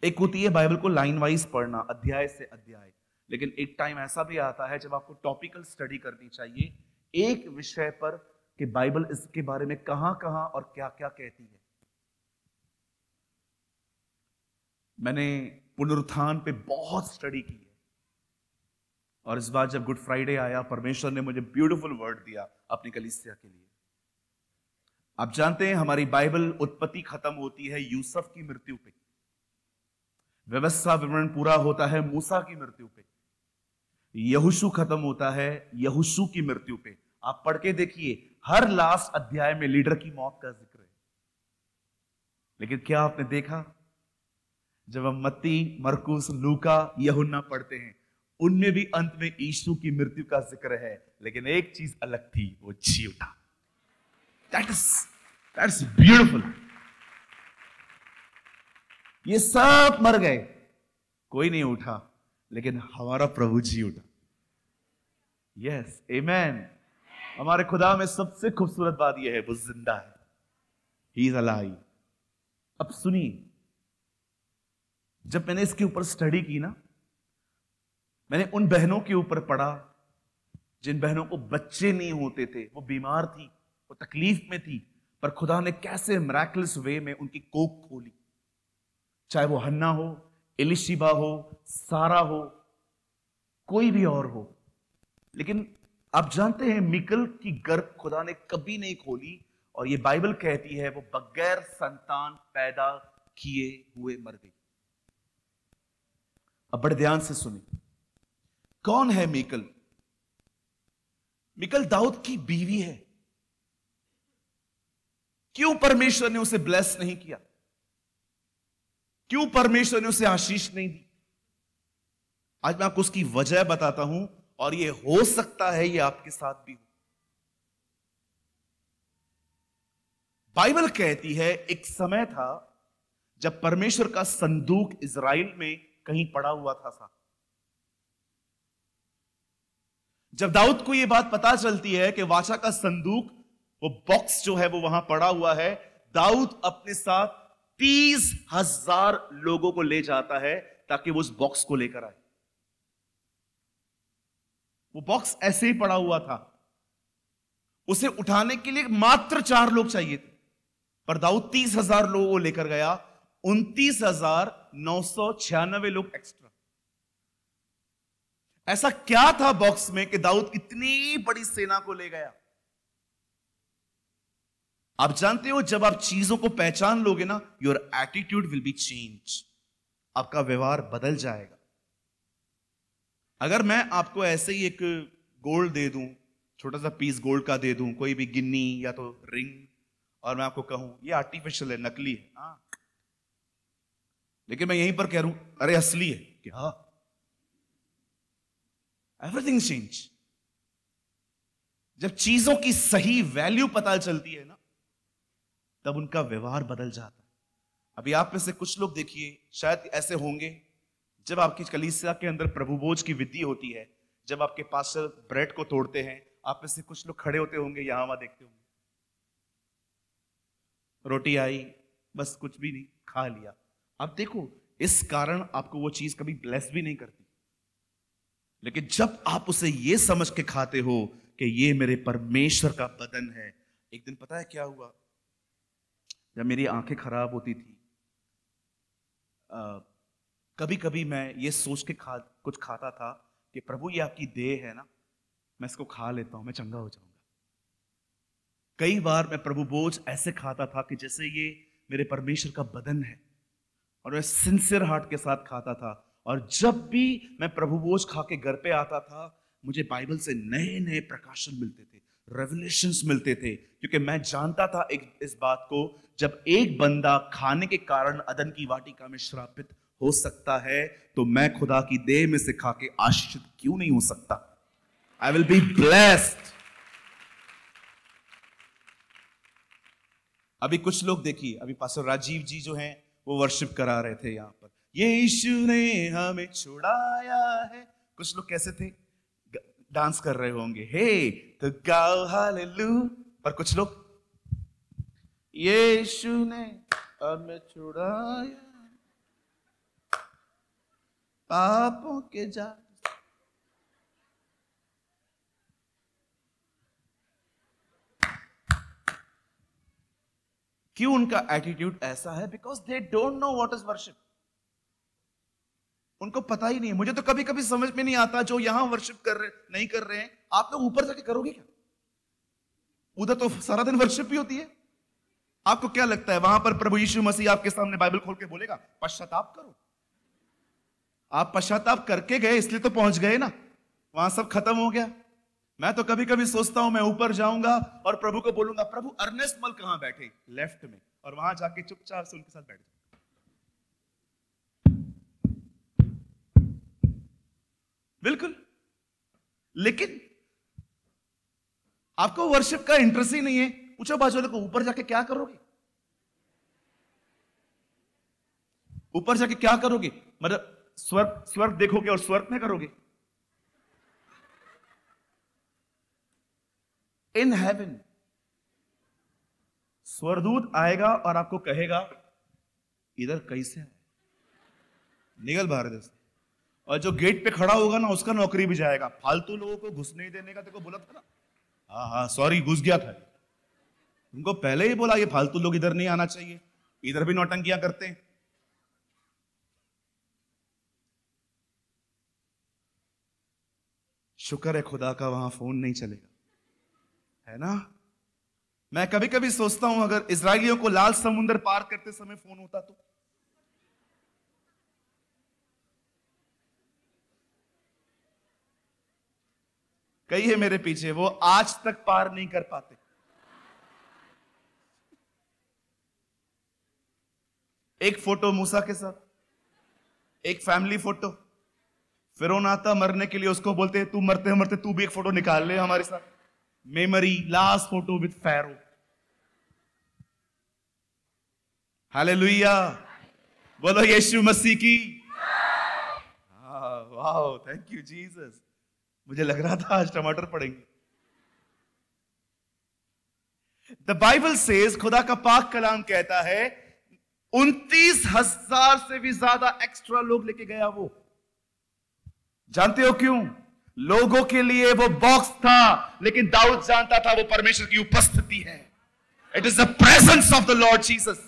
एक होती है बाइबल को लाइन वाइज पढ़ना, अध्याय से अध्याय, लेकिन एक टाइम ऐसा भी आता है जब आपको टॉपिकल स्टडी करनी चाहिए एक विषय पर कि बाइबल इसके बारे में कहां कहां और क्या क्या कहती है। मैंने पुनरुत्थान पे बहुत स्टडी की है और इस बार जब गुड फ्राइडे आया परमेश्वर ने मुझे ब्यूटीफुल वर्ड दिया अपनी कलीसिया के लिए। आप जानते हैं हमारी बाइबल उत्पत्ति खत्म होती है यूसुफ की मृत्यु पे, व्यवस्था विवरण पूरा होता है मूसा की मृत्यु पे, यहोशू खत्म होता है यहोशू की मृत्यु पे। आप पढ़ के देखिए, हर लास्ट अध्याय में लीडर की मौत का जिक्र है। लेकिन क्या आपने देखा, जब हम मत्ती, मरकुस, लूका, यूहन्ना पढ़ते हैं उनमें भी अंत में यीशु की मृत्यु का जिक्र है, लेकिन एक चीज अलग थी, वो जी उठा। That's beautiful। ये सब मर गए, कोई नहीं उठा, लेकिन हमारा प्रभु जी उठा। यस, आमेन। हमारे खुदा में सबसे खूबसूरत बात यह है, वो जिंदा है। He is alive. अब सुनिए, जब मैंने इसके ऊपर स्टडी की ना, मैंने उन बहनों के ऊपर पढ़ा जिन बहनों को बच्चे नहीं होते थे, वो बीमार थी, वो तकलीफ में थी, पर खुदा ने कैसे मिरेकलस वे में उनकी कोख खोली। चाहे वो हन्ना हो, एलिशिबा हो, सारा हो, कोई भी और हो। लेकिन आप जानते हैं मिकल की गर्भ खुदा ने कभी नहीं खोली, और ये बाइबल कहती है वो बगैर संतान पैदा किए हुए मर गई। अब बड़े ध्यान से सुनिए, कौन है मिकल? मिकल दाऊद की बीवी है। क्यों परमेश्वर ने उसे ब्लेस नहीं किया? क्यों परमेश्वर ने उसे आशीष नहीं दी? आज मैं आपको उसकी वजह बताता हूं, और ये हो सकता है ये आपके साथ भी हो। बाइबल कहती है एक समय था जब परमेश्वर का संदूक इज़राइल में कहीं पड़ा हुआ था। जब दाऊद को यह बात पता चलती है कि वाचा का संदूक, वो बॉक्स जो है वो वहां पड़ा हुआ है, दाऊद अपने साथ 30,000 लोगों को ले जाता है ताकि वो उस बॉक्स को लेकर आए। वो बॉक्स ऐसे ही पड़ा हुआ था, उसे उठाने के लिए मात्र 4 लोग चाहिए थे, पर दाऊद 30,000 लोगों को लेकर गया। 29,996 लोग एक्स्ट्रा। ऐसा क्या था बॉक्स में कि दाऊद इतनी बड़ी सेना को ले गया? आप जानते हो, जब आप चीजों को पहचान लोगे ना, your attitude will be change. आपका व्यवहार बदल जाएगा। अगर मैं आपको ऐसे ही एक गोल्ड दे दूं, छोटा सा पीस गोल्ड का दे दूं, कोई भी गिन्नी या तो रिंग, और मैं आपको कहूं ये आर्टिफिशियल है, नकली है, हाँ, लेकिन मैं यहीं पर कह रहा हूं अरे असली है, क्या? Everything change. जब चीजों की सही वैल्यू पता चलती है ना, तब उनका व्यवहार बदल जाता है। अभी आप में से कुछ लोग देखिए, शायद ऐसे होंगे, जब आपकी कलीसिया के अंदर प्रभु भोज की विधि होती है, जब आपके पास ब्रेड को तोड़ते हैं, आप में से कुछ लोग खड़े होते होंगे, यहां वहां देखते होंगे, रोटी आई, बस कुछ भी नहीं, खा लिया। अब देखो, इस कारण आपको वो चीज कभी ब्लेस भी नहीं करती। लेकिन जब आप उसे ये समझ के खाते हो कि ये मेरे परमेश्वर का बदन है। एक दिन पता है क्या हुआ, जब मेरी आंखें खराब होती थी, कभी कभी मैं ये सोच के कुछ खाता था कि प्रभु ये आपकी देह है ना, मैं इसको खा लेता हूं, मैं चंगा हो जाऊंगा। कई बार मैं प्रभु भोज ऐसे खाता था कि जैसे ये मेरे परमेश्वर का बदन है, और मैं सिंसियर हार्ट के साथ खाता था। और जब भी मैं प्रभु भोज खा के घर पे आता था, मुझे बाइबल से नए नए प्रकाशन मिलते थे, रेवलेशंस मिलते थे, क्योंकि मैं जानता था इस बात को, जब एक बंदा खाने के कारण अदन की वाटिका में श्रापित हो सकता है, तो मैं खुदा की देह में से खा के आशीषित क्यों नहीं हो सकता? I will be blessed. अभी कुछ लोग देखिए, अभी पास्टर राजीव जी जो हैं वो वर्शिप करा रहे थे यहां पर, ये यीशु ने हमें छुड़ाया है। कुछ लोग कैसे थे, डांस कर रहे होंगे, हे तो गाओ हालेलुया। पर कुछ लोग, यीशु ने हमें छुड़ाया पापों के जाल। क्यों उनका एटीट्यूड ऐसा है? Because they don't know what is worship. उनको पता ही नहीं है। मुझे तो कभी कभी समझ में नहीं आता, जो यहां वर्शिप कर रहे नहीं कर रहे हैं, आप लोग ऊपर जाके करोगे क्या? उधर तो सारा दिन वर्शिप ही होती है। आपको क्या लगता है वहां पर प्रभु यीशु मसीह आपके सामने बाइबल खोल के बोलेगा पश्चाताप करो? आप पश्चाताप करके गए इसलिए तो पहुंच गए ना, वहां सब खत्म हो गया। मैं तो कभी कभी सोचता हूं मैं ऊपर जाऊंगा और प्रभु को बोलूंगा, प्रभु अर्नेस्ट मल कहां बैठे? लेफ्ट में। और वहां जाके चुपचाप से उनके साथ बैठ जाऊंगा। बिल्कुल। लेकिन आपको वर्शिप का इंटरेस्ट ही नहीं है। पूछो बाजू वाले को, ऊपर जाके क्या करोगे? ऊपर जाके क्या करोगे? मतलब स्वर्ग देखोगे और स्वर्ग में करोगे? इन हेवन स्वर्गदूत आएगा और आपको कहेगा, इधर कैसे है, निकल बाहर इधर से। और जो गेट पे खड़ा होगा ना, उसका नौकरी भी जाएगा। फालतू लोगों को घुस नहीं देने का तेरे को बोला था ना। हाँ सॉरी, घुस गया था। तुमको पहले ही बोला ये फालतू लोग इधर नहीं आना चाहिए, इधर भी नौटंकियां करते हैं। शुक्र है खुदा का वहां फोन नहीं चलेगा, है ना। मैं कभी कभी सोचता हूं अगर इजरायलियों को लाल समुद्र पार करते समय फोन होता तो। कई है मेरे पीछे, वो आज तक पार नहीं कर पाते। एक फोटो मूसा के साथ, एक फैमिली फोटो। फिरौन आता मरने के लिए, उसको बोलते तू मरते मरते तू भी एक फोटो निकाल ले हमारे साथ। Memory, last photo with pharaoh. Hallelujah, बोलो यीशु मसीह की। वाह, थैंक यू जीसस। मुझे लग रहा था आज टमाटर पड़ेंगे। द बाइबल सेज, खुदा का पाक कलाम कहता है, 29,000 से भी ज्यादा एक्स्ट्रा लोग लेके गया वो। जानते हो क्यों? लोगों के लिए वो बॉक्स था, लेकिन दाऊद जानता था वो परमेश्वर की उपस्थिति है। It is the presence of the Lord Jesus.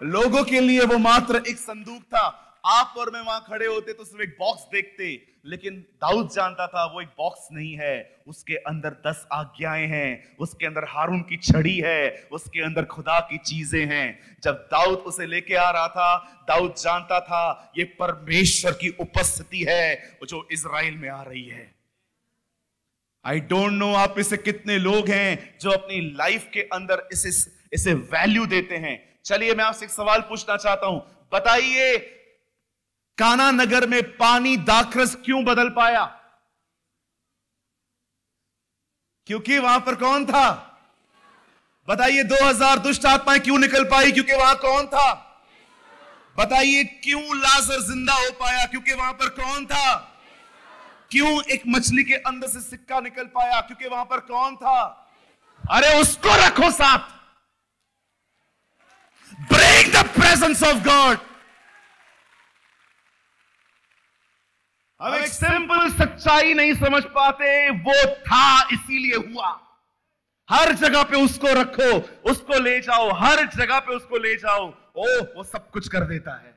लोगों के लिए वो मात्र एक संदूक था। आप और मैं वहां खड़े होते तो सिर्फ एक बॉक्स देखते, लेकिन दाऊद जानता था वो एक बॉक्स नहीं है, उसके अंदर 10 आज्ञाएं हैं, उसके अंदर हारून की छड़ी है, उसके अंदर खुदा की चीजें हैं। जब दाऊद उसे लेके आ रहा था, दाऊद जानता था ये परमेश्वर की उपस्थिति है जो इजराइल में आ रही है। आई डोंट नो आप में से कितने लोग हैं जो अपनी लाइफ के अंदर इसे वैल्यू देते हैं। चलिए मैं आपसे एक सवाल पूछना चाहता हूं, बताइए काना नगर में पानी दाखरस क्यों बदल पाया? क्योंकि वहां पर कौन था? बताइए 2000 दुष्ट आत्माएं क्यों निकल पाई? क्योंकि वहां कौन था? बताइए क्यों लाजर जिंदा हो पाया? क्योंकि वहां पर कौन था? क्यों एक मछली के अंदर से सिक्का निकल पाया? क्योंकि वहां पर कौन था? अरे उसको रखो साथ। Bring the presence of God. हम एक सिंपल सच्चाई नहीं समझ पाते, वो था इसीलिए हुआ। हर जगह पे उसको रखो, उसको ले जाओ, हर जगह पे उसको ले जाओ, ओह वो सब कुछ कर देता है।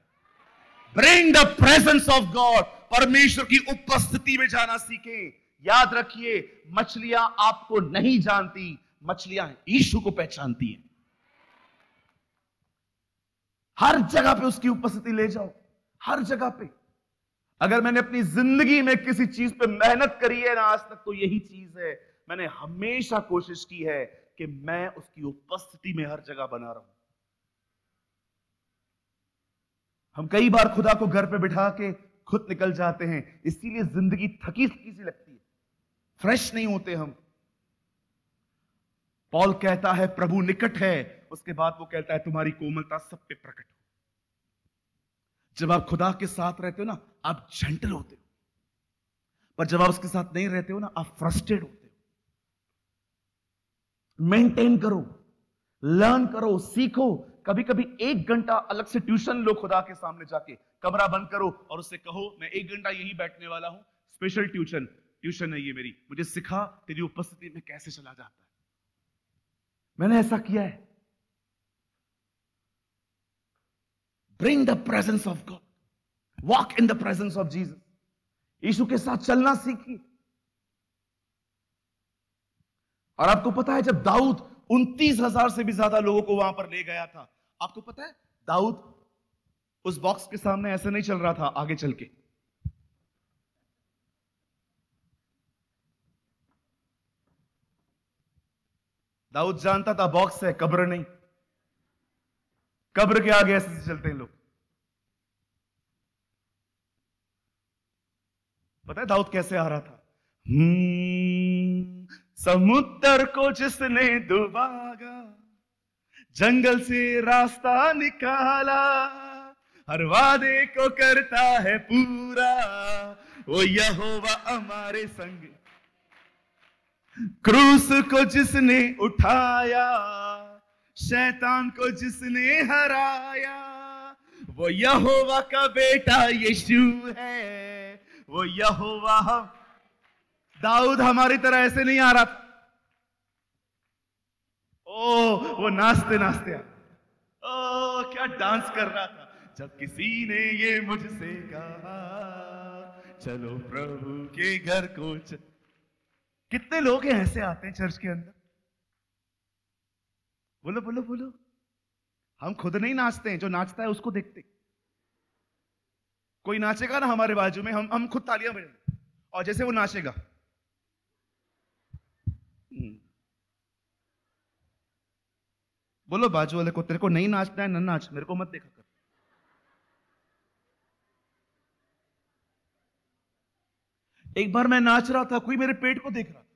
Bring the presence of God, परमेश्वर की उपस्थिति में जाना सीखें। याद रखिए, मछलियां आपको नहीं जानती, मछलियां यीशु को पहचानती हैं। हर जगह पे उसकी उपस्थिति ले जाओ, हर जगह पे। अगर मैंने अपनी जिंदगी में किसी चीज पे मेहनत करी है ना आज तक, तो यही चीज है, मैंने हमेशा कोशिश की है कि मैं उसकी उपस्थिति में हर जगह बना रहूं। हम कई बार खुदा को घर पे बिठा के खुद निकल जाते हैं, इसीलिए जिंदगी थकी थकी सी लगती है, फ्रेश नहीं होते हम। पॉल कहता है प्रभु निकट है, उसके बाद वो कहता है तुम्हारी कोमलता सब पे प्रकट हो। जब आप खुदा के साथ रहते हो ना, आप जेंटल होते हो, पर जब आप उसके साथ नहीं रहते हो ना, आप फ्रस्ट्रेट होते हो। मेंटेन करो, लर्न करो, सीखो। कभी कभी 1 घंटा अलग से ट्यूशन लो, खुदा के सामने जाके कमरा बंद करो और उससे कहो मैं 1 घंटा यही बैठने वाला हूं, स्पेशल ट्यूशन है ये मेरी, मुझे सिखा तेरी उपस्थिति में कैसे चला जाता है। मैंने ऐसा किया है। Bring the presence of God, walk in the presence of Jesus. यीशु के साथ चलना सीखिए। और आपको पता है, जब दाऊद 29,000 से भी ज्यादा लोगों को वहां पर ले गया था, आपको पता है दाऊद उस बॉक्स के सामने ऐसे नहीं चल रहा था आगे चल के। दाऊद जानता था बॉक्स है, कब्र नहीं। कब्र के आगे ऐसे चलते हैं लोग। पता है दाऊद कैसे आ रहा था? समुद्र को जिसने डुबागा, जंगल से रास्ता निकाला, हर वादे को करता है पूरा, वो यहोवा हमारे संग। क्रूस को जिसने उठाया, शैतान को जिसने हराया, वो यहोवा का बेटा यीशु है, वो यहोवा। दाऊद हमारी तरह ऐसे नहीं आ रहा था। ओ वो नाचते नाचते ओ क्या डांस कर रहा था। जब किसी ने ये मुझसे कहा चलो प्रभु के घर को कितने लोग हैं ऐसे आते हैं चर्च के अंदर? बोलो बोलो बोलो। हम खुद नहीं नाचते हैं, जो नाचता है उसको देखते। कोई नाचेगा ना हमारे बाजू में, हम खुद तालियां बजाएंगे और जैसे वो नाचेगा बोलो बाजू वाले को, तेरे को नहीं नाचना है ना नाच, मेरे को मत देखा कर। एक बार मैं नाच रहा था, कोई मेरे पेट को देख रहा था।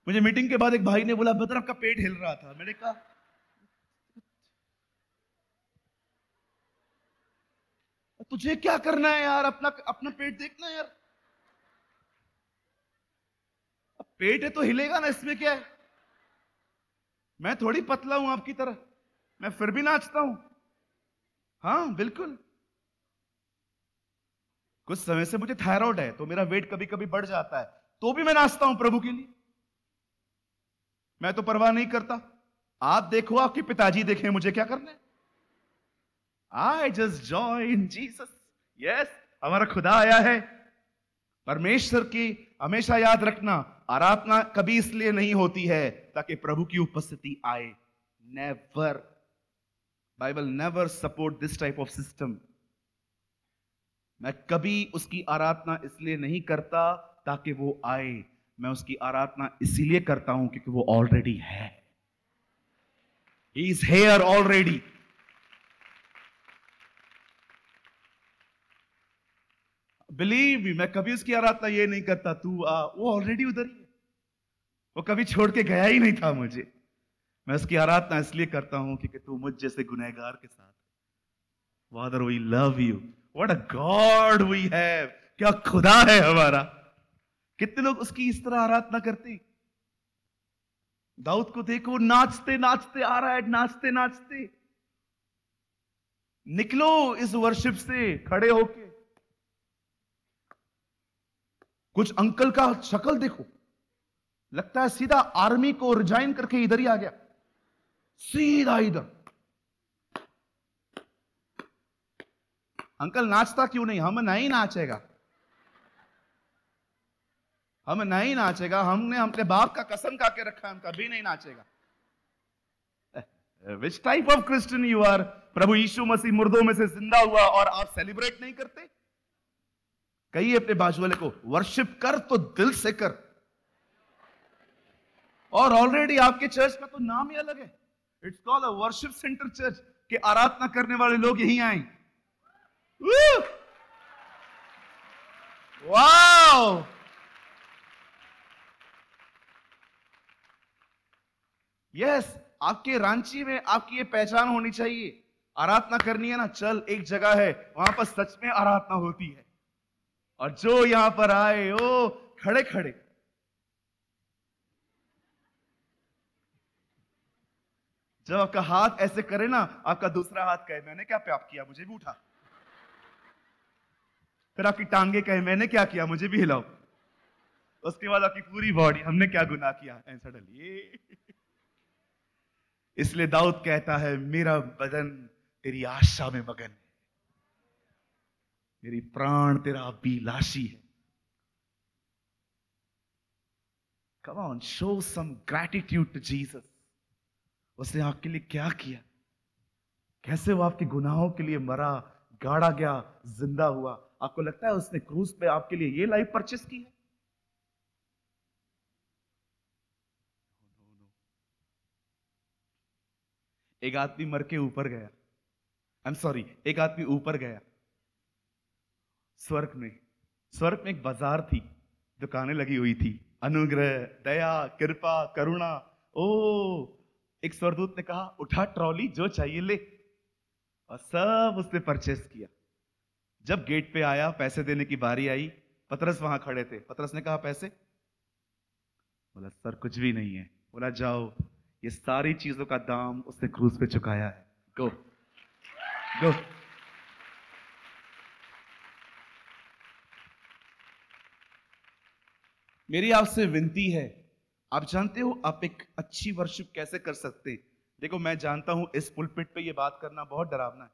मुझे मीटिंग के बाद एक भाई ने बोला बदर आपका पेट हिल रहा था। मैंने कहा तुझे क्या करना है यार, अपना अपना पेट देखना है यार। अब पेट है तो हिलेगा ना, इसमें क्या है। मैं थोड़ी पतला हूं आपकी तरह, मैं फिर भी नाचता हूं। हाँ बिल्कुल। कुछ समय से मुझे थायराइड है तो मेरा वेट कभी कभी बढ़ जाता है, तो भी मैं नाचता हूं प्रभु के लिए। मैं तो परवाह नहीं करता। आप देखो, आपके पिताजी देखें, मुझे क्या करना है। I just join Jesus. Yes, हमारा खुदा आया है। परमेश्वर की हमेशा याद रखना, आराधना कभी इसलिए नहीं होती है ताकि प्रभु की उपस्थिति आए। Never, Bible never support this type of system. मैं कभी उसकी आराधना इसलिए नहीं करता ताकि वो आए, मैं उसकी आराधना इसीलिए करता हूं क्योंकि वो ऑलरेडी है। He is here already. Believe me, मैं कभी उसकी आराधना ये नहीं करता तू आ, वो ऑलरेडी उधर ही है। वो कभी छोड़ के गया ही नहीं था मुझे। मैं उसकी आराधना इसलिए करता हूं क्योंकि तू मुझ जैसे गुनहगार के साथ। Father we love you, what a God we have. क्या खुदा है हमारा। कितने लोग उसकी इस तरह आराधना करते। दाऊद को देखो, नाचते नाचते आ रहा है, नाचते नाचते। निकलो इस वर्शिप से खड़े होके। कुछ अंकल का शक्ल देखो, लगता है सीधा आर्मी को रिजाइन करके इधर ही आ गया, सीधा इधर। अंकल नाचता क्यों नहीं? हम नहीं नाचेगा, हम नहीं नाचेगा। हमने अपने बाप का कसम खा के रखा है, हम कभी नहीं नाचेगा। Which type of Christian you are? प्रभु यीशु मसीह मुर्दों में से जिंदा हुआ और आप सेलिब्रेट नहीं करते? कहिए अपने बाजू वाले को, वर्शिप कर तो दिल से कर। और ऑलरेडी आपके चर्च का तो नाम ही अलग है, it's called a worship centre church, कि आराधना करने वाले लोग यहीं आए। वाओ! यस, आपके रांची में आपकी ये पहचान होनी चाहिए। आराधना करनी है ना, चल एक जगह है वहां पर सच में आराधना होती है, और जो यहां पर आए ओ खड़े खड़े जब आपका हाथ ऐसे करे ना, आपका दूसरा हाथ कहे मैंने क्या पाप किया, मुझे भी उठा। फिर आपकी टांगे कहे मैंने क्या किया, मुझे भी हिलाओ। उसके बाद आपकी पूरी बॉडी, हमने क्या गुनाह किया, ऐसा डलिए। इसलिए दाऊद कहता है, मेरा बदन तेरी आशा में मगन है, मेरी प्राण तेरा अभिलाषी है। Come on, show some gratitude to Jesus. उसने आपके लिए क्या किया, कैसे वो आपके गुनाहों के लिए मरा, गाड़ा गया, जिंदा हुआ। आपको लगता है उसने क्रूस पे आपके लिए ये लाइफ परचेस की है? एक आदमी मर के ऊपर गया, एक आदमी ऊपर गया स्वर्ग में एक बाजार थी, दुकानें लगी हुई थी, अनुग्रह, दया, कृपा, करुणा। ओ, एक स्वर्गदूत ने कहा उठा ट्रॉली, जो चाहिए ले, और सब उसने परचेस किया। जब गेट पे आया, पैसे देने की बारी आई, पतरस वहां खड़े थे। पतरस ने कहा पैसे? बोला सर कुछ भी नहीं है। बोला जाओ, ये सारी चीजों का दाम उसने क्रूस पे चुकाया है, गो गो। मेरी आपसे विनती है, आप जानते हो आप एक अच्छी वर्शिप कैसे कर सकते हैं? देखो मैं जानता हूं इस पुलपिट पे ये बात करना बहुत डरावना है,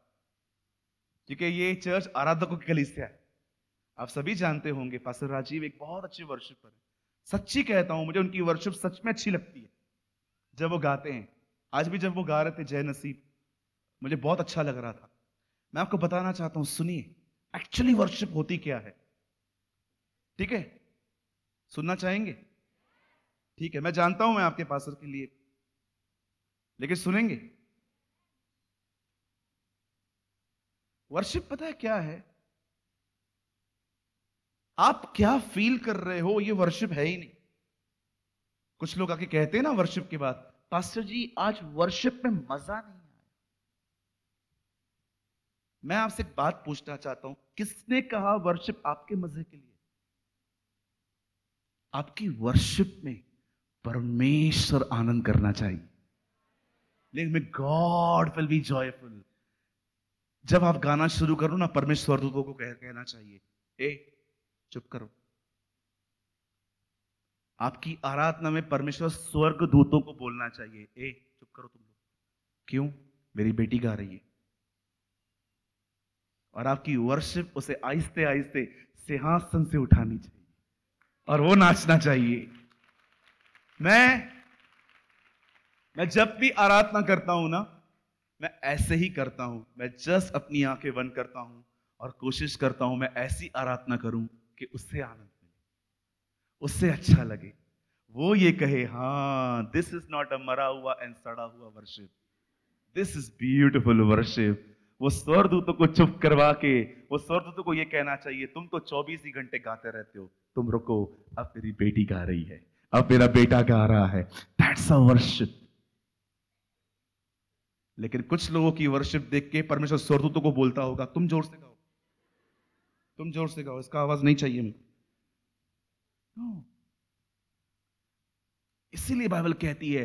क्योंकि ये चर्च आराधकों की कलीसिया है। आप सभी जानते होंगे पास्टर राजीव एक बहुत अच्छे वर्शिपर है। सच्ची कहता हूं, मुझे उनकी वर्शिप सच में अच्छी लगती है जब वो गाते हैं। आज भी जब वो गा रहे थे जय नसीब, मुझे बहुत अच्छा लग रहा था। मैं आपको बताना चाहता हूं, सुनिए एक्चुअली वर्शिप होती क्या है। ठीक है, सुनना चाहेंगे? ठीक है, मैं जानता हूं मैं आपके पास्टर के लिए, लेकिन सुनेंगे? वर्शिप पता है क्या है? आप क्या फील कर रहे हो, ये वर्शिप है ही नहीं। कुछ लोग आके कहते हैं ना वर्शिप के बाद, पास्टर जी आज वर्शिप में मजा नहीं आया। मैं आपसे एक बात पूछना चाहता हूं, किसने कहा वर्शिप आपके मजे के लिए? आपकी वर्शिप में परमेश्वर आनंद करना चाहिए। लेकिन गॉड विल बी जॉयफुल। जब आप गाना शुरू करो ना, परमेश्वर दूतों को कहना चाहिए ए चुप करो। आपकी आराधना में परमेश्वर स्वर्ग दूतों को बोलना चाहिए ए चुप करो तुम लोग, क्यों? मेरी बेटी गा रही है। और आपकी वर्शिप उसे आहिस्ते आहिस्ते सिंहासन से उठानी चाहिए और वो नाचना चाहिए। मैं जब भी आराधना करता हूं ना, मैं ऐसे ही करता हूं। मैं जस्ट अपनी आंखें बंद करता हूं और कोशिश करता हूं मैं ऐसी आराधना करूं कि उससे आनंद मिले, उससे अच्छा लगे। वो ये कहे हाँ दिस इज नॉट अ मरा हुआ एंड सड़ा हुआ worship, this is beautiful worship. वो स्वर्गदूतों को चुप करवा के वो स्वर्गदूतों को ये कहना चाहिए तुम तो 24 ही घंटे गाते रहते हो, तुम रुको, अब मेरी बेटी गा रही है, अब मेरा बेटा गा रहा है। That's a worship. लेकिन कुछ लोगों की वर्शिप देख के परमेश्वर स्वर्गदूतों को बोलता होगा तुम जोर से गाओ, तुम जोर से गाओ, इसका आवाज नहीं चाहिए मुझे। इसीलिए बाइबल कहती है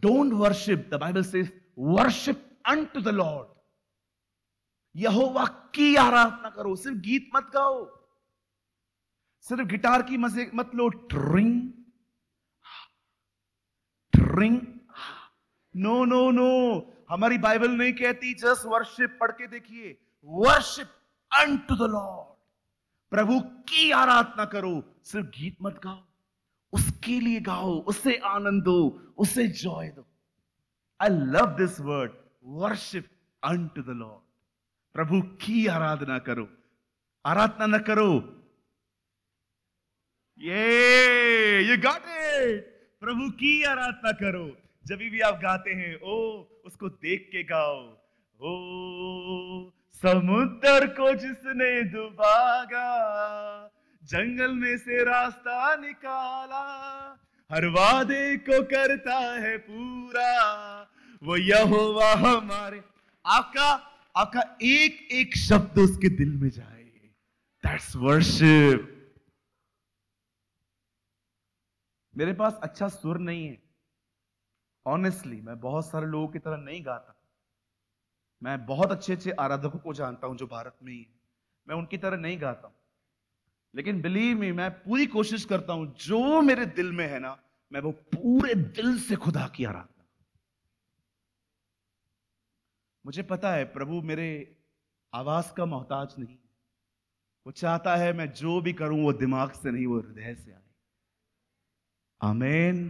don't worship, the Bible says worship unto the Lord. यहोवा की आराधना करो, सिर्फ गीत मत गाओ। सिर्फ गिटार की मजे मत लो, ट्रिंग ट्रिंग, नो नो नो, हमारी बाइबल नहीं कहती जस्ट वर्शिप। पढ़ के देखिए, वर्शिप अनटू द लॉर्ड, प्रभु की आराधना करो। सिर्फ गीत मत गाओ, उसके लिए गाओ, उससे आनंद दो, उससे जॉय दो। I love this word, worship unto the Lord. प्रभु की आराधना करो, आराधना न करो। ये गॉट इट, प्रभु की आराधना करो। जब भी आप गाते हैं, ओ उसको देख के गाओ। ओ समुद्र को जिसने डुबागा, जंगल में से रास्ता निकाला, हर वादे को करता है पूरा, वो यहोवा हमारे। आपका एक एक शब्द उसके दिल में जाए, दैट्स वर्शिप। मेरे पास अच्छा सुर नहीं है, ऑनेस्टली मैं बहुत सारे लोगों की तरह नहीं गाता। मैं बहुत अच्छे अच्छे आराधकों को जानता हूं जो भारत में ही है, मैं उनकी तरह नहीं गाता हूं। लेकिन बिलीव मी, मैं पूरी कोशिश करता हूं जो मेरे दिल में है ना, मैं वो पूरे दिल से खुदा की आराधना। मुझे पता है प्रभु मेरे आवाज का मोहताज नहीं, वो चाहता है मैं जो भी करूं वो दिमाग से नहीं, वो हृदय से आए। आमीन।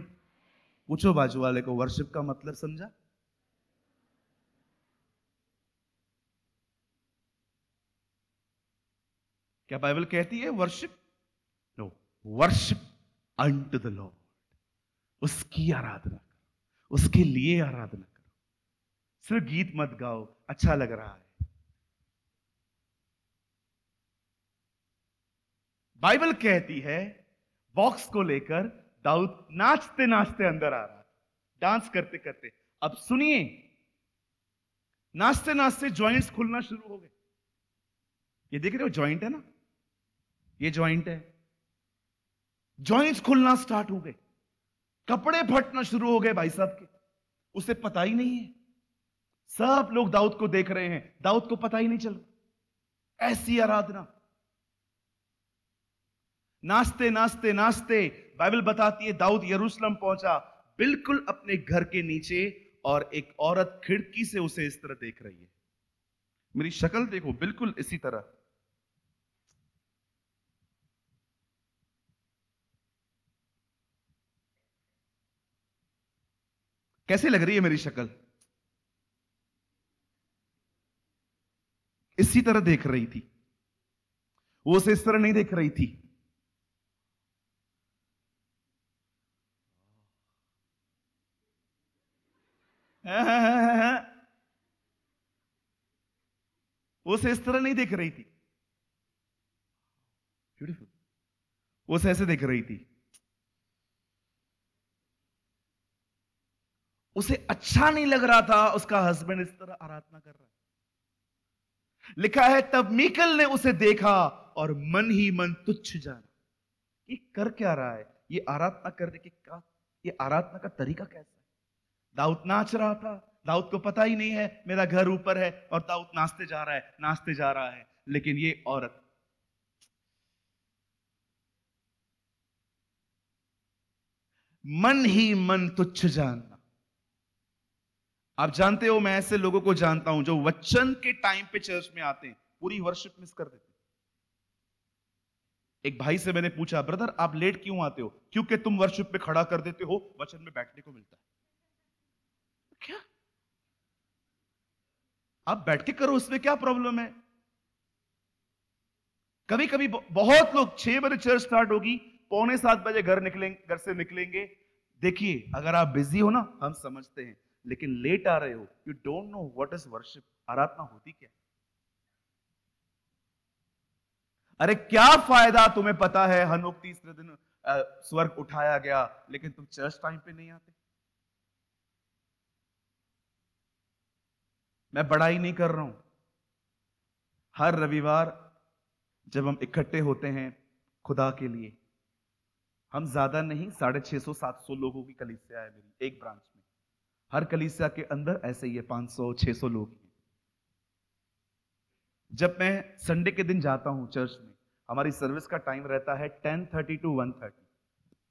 पूछो बाजू वाले को, वर्शिप का मतलब समझा? क्या बाइबल कहती है worship? No, worship unto the Lord, उसकी आराधना करो, उसके लिए आराधना करो। सिर्फ गीत मत गाओ, अच्छा लग रहा है। बाइबल कहती है बॉक्स को लेकर दाऊद नाचते नाचते अंदर आ रहा था, डांस करते करते। अब सुनिए, नाचते नाचते जॉइंट्स खुलना शुरू हो गए। ये देख रहे हो जॉइंट है ना, ये जॉइंट है, जॉइंट्स खुलना स्टार्ट हो गए, कपड़े फटना शुरू हो गए भाई साहब के। उसे पता ही नहीं है, सब लोग दाऊद को देख रहे हैं, दाऊद को पता ही नहीं चल रहा। ऐसी आराधना, नाचते नाचते नाचते बाइबल बताती है दाऊद यरूशलेम पहुंचा, बिल्कुल अपने घर के नीचे, और एक औरत खिड़की से उसे इस तरह देख रही है। मेरी शक्ल देखो, बिल्कुल इसी तरह। कैसे लग रही है मेरी शक्ल? इसी तरह देख रही थी वो, उसे इस तरह नहीं देख रही थी। वो उसे इस तरह नहीं देख रही थी, ब्यूटीफुल, वो उसे ऐसे देख रही थी। उसे अच्छा नहीं लग रहा था उसका हस्बैंड इस तरह आराधना कर रहा है। लिखा है तब मीकल ने उसे देखा और मन ही मन तुच्छ जाना। ये कर क्या रहा है? ये आराधना करने के का, ये आराधना का तरीका कैसा है? दाऊद नाच रहा था, दाऊद को पता ही नहीं है मेरा घर ऊपर है, और दाऊद नाचते जा रहा है, नाचते जा रहा है। लेकिन ये औरत, मन ही मन तुच्छ जानना। आप जानते हो, मैं ऐसे लोगों को जानता हूं जो वचन के टाइम पे चर्च में आते हैं, पूरी वर्शिप मिस कर देते हैं। एक भाई से मैंने पूछा, ब्रदर आप लेट क्यों आते हो? क्योंकि तुम वर्शिप में खड़ा कर देते हो, वचन में बैठने को मिलता है। क्या आप बैठ के करो, उसमें क्या प्रॉब्लम है? कभी कभी बहुत लोग 6 बजे चर्च स्टार्ट होगी, 6:45 घर निकलेंगे, घर से निकलेंगे। देखिए अगर आप बिजी हो ना, हम समझते हैं, लेकिन लेट आ रहे हो, you don't know what is worship. आराधना होती क्या? अरे क्या फायदा, तुम्हें पता है हनोक तीसरे दिन स्वर्ग उठाया गया, लेकिन तुम चर्च टाइम पे नहीं आते। मैं बड़ाई नहीं कर रहा हूं। हर रविवार जब हम इकट्ठे होते हैं खुदा के लिए, हम ज्यादा नहीं, 650-700 लोगों की कलीसिया है मेरी एक ब्रांच में। हर कलीसिया के अंदर ऐसे ही है, 500-600 लोग हैं। जब मैं संडे के दिन जाता हूं चर्च में, हमारी सर्विस का टाइम रहता है 10:30 to 1:30।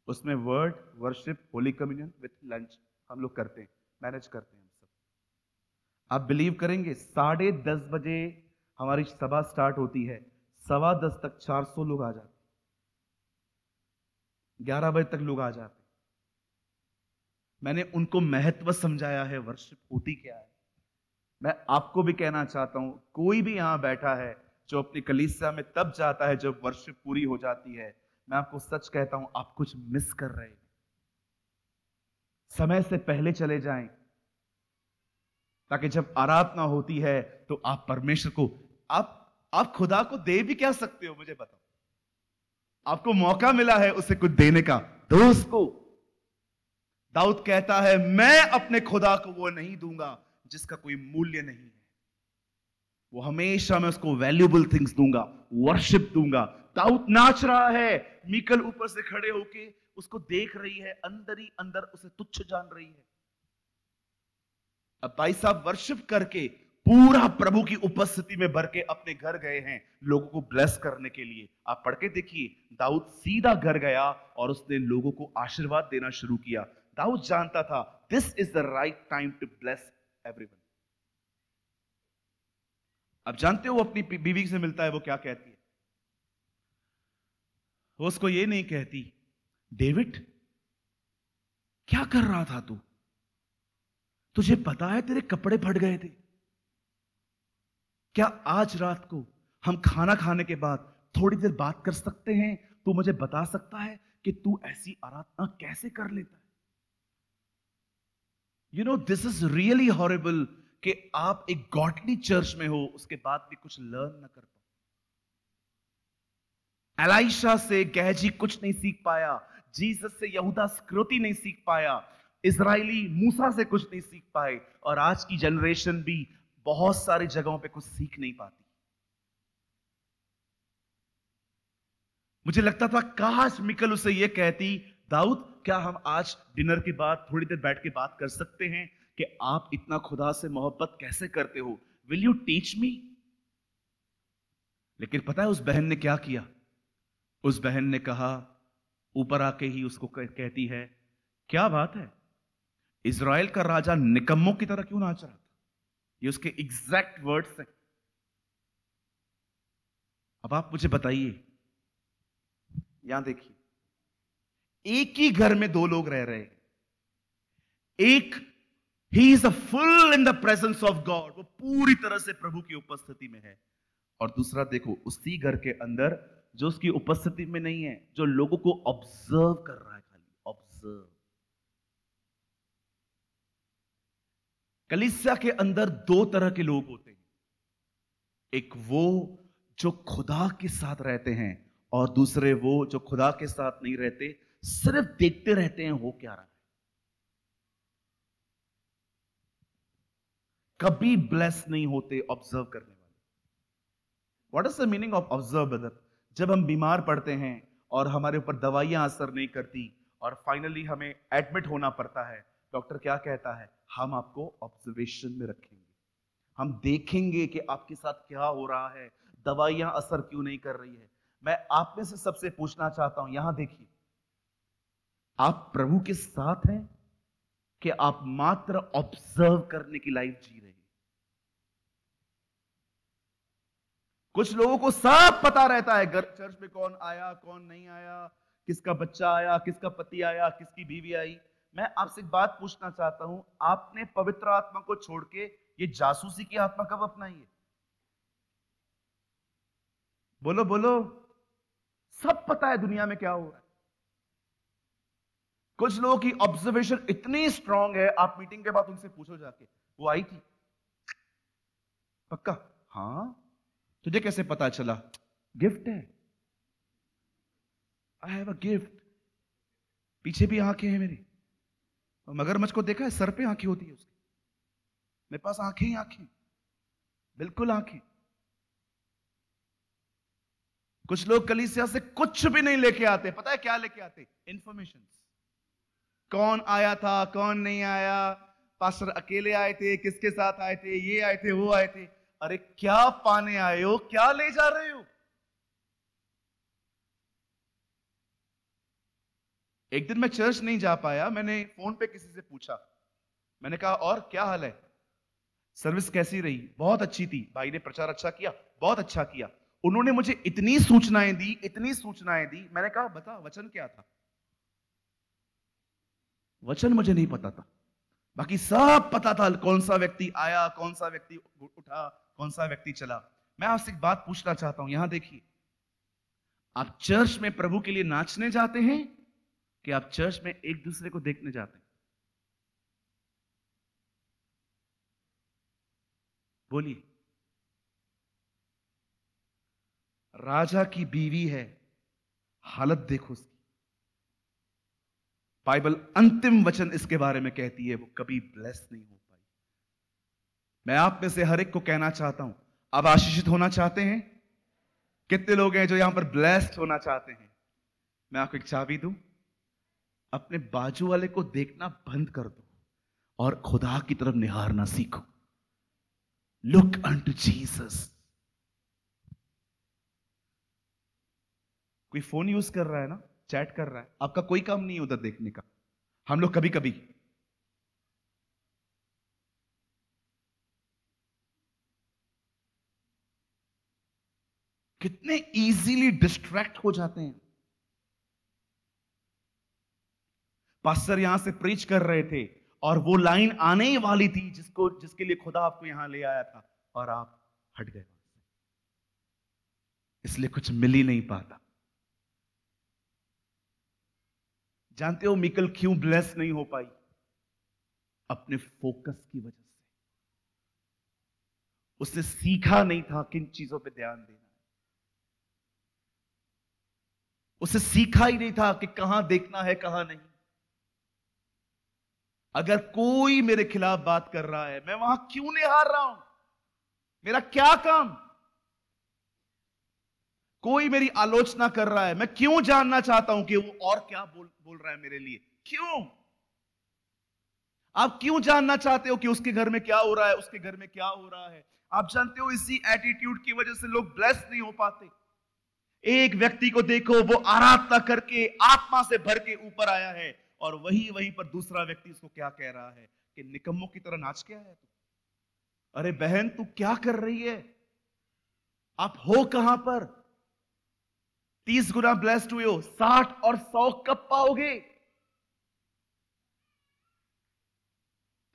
उसमें word, worship, holy communion with lunch हम लोग करते हैं, मैनेज करते हैं हम सब। आप बिलीव करेंगे 10:30 बजे हमारी सभा स्टार्ट होती है, 10:15 तक 400 लोग आ जाते, 11 बजे तक लोग आ जाते। मैंने उनको महत्व समझाया है, वर्शिप होती क्या है। मैं आपको भी कहना चाहता हूं, कोई भी यहां बैठा है जो अपनी कलीसिया में तब जाता है जब वर्शिप पूरी हो जाती है, मैं आपको सच कहता हूं, आप कुछ मिस कर रहे हैं। समय से पहले चले जाएं, ताकि जब आराधना होती है तो आप परमेश्वर को, आप खुदा को दे भी क्या सकते हो, मुझे बताओ। आपको मौका मिला है उसे कुछ देने का, दो उसको। दाऊद कहता है, मैं अपने खुदा को वो नहीं दूंगा जिसका कोई मूल्य नहीं है। वो हमेशा मैं उसको वैल्यूएबल थिंग्स दूंगा, वर्शिप दूंगा। दाऊद नाच रहा है, मीकल ऊपर से खड़े होके उसको देख रही है, अंदर ही अंदर उसे तुच्छ जान रही है। अब भाई साहब वर्शिप करके पूरा प्रभु की उपस्थिति में भर के अपने घर गए हैं लोगों को ब्लेस करने के लिए। आप पढ़ के देखिए, दाऊद सीधा घर गया और उसने लोगों को आशीर्वाद देना शुरू किया। दाऊद जानता था this is the right time to bless everyone. अब जानते हो वो अपनी बीवी से मिलता है, वो क्या कहती है? वो उसको ये नहीं कहती, डेविड क्या कर रहा था तू? तुझे पता है तेरे कपड़े फट गए थे। क्या आज रात को हम खाना खाने के बाद थोड़ी देर बात कर सकते हैं? तू मुझे बता सकता है कि तू ऐसी आराधना कैसे कर लेता है? You know this is really horrible कि आप एक गॉडली चर्च में हो, उसके बाद भी कुछ लर्न ना कर पाओ। एलाइशा से गहजी कुछ नहीं सीख पाया, जीसस से यहूदा स्क्रोती नहीं सीख पाया, इजराइली मूसा से कुछ नहीं सीख पाए, और आज की जनरेशन भी बहुत सारी जगहों पे कुछ सीख नहीं पाती। मुझे लगता था काश मिकल उसे यह कहती, दाऊद क्या हम आज डिनर के बाद थोड़ी देर बैठ के बात कर सकते हैं कि आप इतना खुदा से मोहब्बत कैसे करते हो, विल यू टीच मी? लेकिन पता है उस बहन ने क्या किया? उस बहन ने कहा, ऊपर आके ही उसको कहती है, क्या बात है, इज़राइल का राजा निकम्मों की तरह क्यों नाच रहा था? ये उसके एग्जैक्ट वर्ड्स हैं। अब आप मुझे बताइए, यहां देखिए, एक ही घर में दो लोग रह रहे हैं। एक he is a full in the presence of God, वो पूरी तरह से प्रभु की उपस्थिति में है, और दूसरा देखो उसी घर के अंदर जो उसकी उपस्थिति में नहीं है, जो लोगों को ऑब्जर्व कर रहा है, खाली ऑब्जर्व। कलीसिया के अंदर दो तरह के लोग होते हैं, एक वो जो खुदा के साथ रहते हैं, और दूसरे वो जो खुदा के साथ नहीं रहते, सिर्फ देखते रहते हैं हो क्या रहा है, कभी ब्लेस नहीं होते ऑब्जर्व करने वाले। What is the meaning of observe brother? जब हम बीमार पड़ते हैं और हमारे ऊपर दवाइयां असर नहीं करती और फाइनली हमें एडमिट होना पड़ता है, डॉक्टर क्या कहता है? हम आपको ऑब्जर्वेशन में रखेंगे, हम देखेंगे कि आपके साथ क्या हो रहा है, दवाइयां असर क्यों नहीं कर रही है। मैं आप में से सबसे पूछना चाहता हूं, यहां देखिए, आप प्रभु के साथ हैं कि आप मात्र ऑब्जर्व करने की लाइफ जी रहे हैं? कुछ लोगों को सब पता रहता है, घर चर्च में कौन आया कौन नहीं आया, किसका बच्चा आया, किसका पति आया, किसकी बीवी आई। मैं आपसे एक बात पूछना चाहता हूं, आपने पवित्र आत्मा को छोड़ के ये जासूसी की आत्मा कब अपनाई है? बोलो बोलो। सब पता है दुनिया में क्या हो रहा है। कुछ लोगों की ऑब्जर्वेशन इतनी स्ट्रांग है, आप मीटिंग के बाद उनसे पूछो जाके, वो आई थी पक्का? हाँ। तुझे कैसे पता चला? गिफ्ट है, आई हैव अ गिफ्ट। पीछे भी आंखें हैं मेरी। मगरमच्छ को देखा है, सर पे आंखें होती है उसकी, मेरे पास आंखें ही आंखें, बिल्कुल आंखें। कुछ लोग कलीसिया से कुछ भी नहीं लेके आते, पता है क्या लेके आते? इंफॉर्मेशन। कौन आया था, कौन नहीं आया, पास्टर अकेले आए थे, किसके साथ आए थे, ये आए थे, वो आए थे। अरे क्या पाने आए हो, क्या ले जा रहे हो? एक दिन मैं चर्च नहीं जा पाया, मैंने फोन पे किसी से पूछा, मैंने कहा और क्या हाल है, सर्विस कैसी रही? बहुत अच्छी थी, भाई ने प्रचार अच्छा किया, बहुत अच्छा किया। उन्होंने मुझे इतनी सूचनाएं दी, मैंने कहा बता वचन क्या था? वचन मुझे नहीं पता था, बाकी सब पता था, कौन सा व्यक्ति आया, कौन सा व्यक्ति उठा, कौन सा व्यक्ति चला। मैं आपसे एक बात पूछना चाहता हूं, यहां देखिए, आप चर्च में प्रभु के लिए नाचने जाते हैं कि आप चर्च में एक दूसरे को देखने जाते हैं? बोलिए। राजा की बीवी है, हालत देखो उसकी। बाइबल अंतिम वचन इसके बारे में कहती है, वो कभी ब्लेस नहीं हो पाई। मैं आप में से हर एक को कहना चाहता हूं, आप आशीषित होना चाहते हैं? कितने लोग हैं जो यहां पर ब्लेस्ड होना चाहते हैं? मैं आपको एक चाबी दूं, अपने बाजू वाले को देखना बंद कर दो और खुदा की तरफ निहारना सीखो। Look unto Jesus. कोई फोन यूज कर रहा है ना, चैट कर रहा है, आपका कोई काम नहीं है उधर देखने का। हम लोग कभी कभी कितने इजीली डिस्ट्रैक्ट हो जाते हैं। पास्टर यहां से प्रीच कर रहे थे और वो लाइन आने ही वाली थी जिसके लिए खुदा आपको यहां ले आया था, और आप हट गए, इसलिए कुछ मिल ही नहीं पाता। जानते हो मिकल क्यों ब्लेस नहीं हो पाई? अपने फोकस की वजह से। उसने सीखा नहीं था किन चीजों पे ध्यान देना है। उसे सीखा ही नहीं था कि कहां देखना है कहां नहीं। अगर कोई मेरे खिलाफ बात कर रहा है, मैं वहां क्यों नहीं हार रहा हूं? मेरा क्या काम? कोई मेरी आलोचना कर रहा है, मैं क्यों जानना चाहता हूं कि वो और क्या बोल रहा है मेरे लिए? क्यों? आप क्यों जानना चाहते हो कि उसके घर में क्या हो रहा है, उसके घर में क्या हो रहा है? आप जानते हो इसी एटीट्यूड की वजह से लोग ब्लेस नहीं हो पाते। एक व्यक्ति को देखो, वो आराधना करके आत्मा से भर के ऊपर आया है, और वहीं पर दूसरा व्यक्ति उसको क्या कह रहा है कि निकम्मों की तरह नाच के आया है तू। अरे बहन, तू क्या कर रही है? आप हो कहां पर? 30 गुना ब्लेस्ड हुए हो, 60 और 100 कब पाओगे?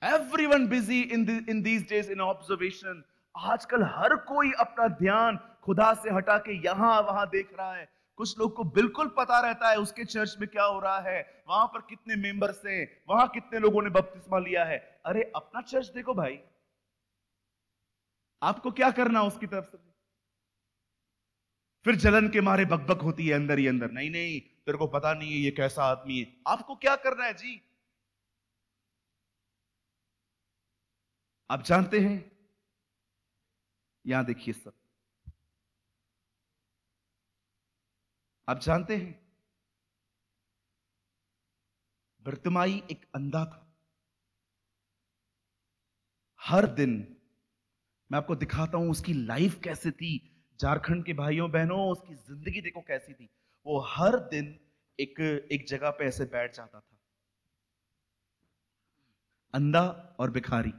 Everyone busy in these days in observation. आजकल हर कोई अपना ध्यान खुदा से हटा के यहां वहां देख रहा है। कुछ लोग को बिल्कुल पता रहता है उसके चर्च में क्या हो रहा है, वहां पर कितने मेंबर्स हैं, वहां कितने लोगों ने बपतिस्मा लिया है। अरे अपना चर्च देखो भाई, आपको क्या करना उसकी तरफ से? फिर जलन के मारे बकबक होती है अंदर ही अंदर, नहीं नहीं तेरे को पता नहीं है ये कैसा आदमी है। आपको क्या करना है जी? आप जानते हैं, यहां देखिए सब, आप जानते हैं बर्तिमाई एक अंधा था। हर दिन मैं आपको दिखाता हूं उसकी लाइफ कैसे थी। झारखंड के भाइयों बहनों, उसकी जिंदगी देखो कैसी थी। वो हर दिन एक जगह पे ऐसे बैठ जाता था। अंधा और भिखारी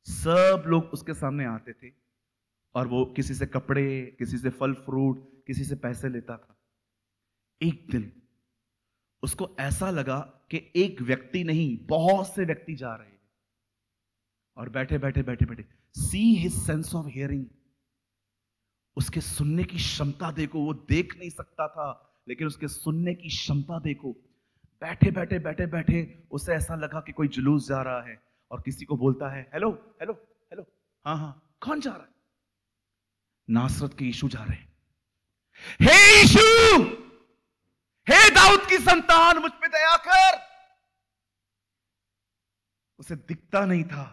सब लोग उसके सामने आते थे, और वो किसी से कपड़े, किसी से फल फ्रूट, किसी से पैसे लेता था। एक दिन उसको ऐसा लगा कि एक व्यक्ति नहीं, बहुत से व्यक्ति जा रहे हैं, और बैठे बैठे बैठे बैठे see his sense of hearing, उसके सुनने की क्षमता देखो। वो देख नहीं सकता था, लेकिन उसके सुनने की क्षमता देखो। बैठे बैठे बैठे बैठे उसे ऐसा लगा कि कोई जुलूस जा रहा है, और किसी को बोलता है हेलो हेलो हेलो, हाँ हाँ कौन जा रहा है? नासरत के यीशु जा रहे हैं। हे यीशु, हे दाऊद की संतान, मुझ पे दया कर। उसे दिखता नहीं था,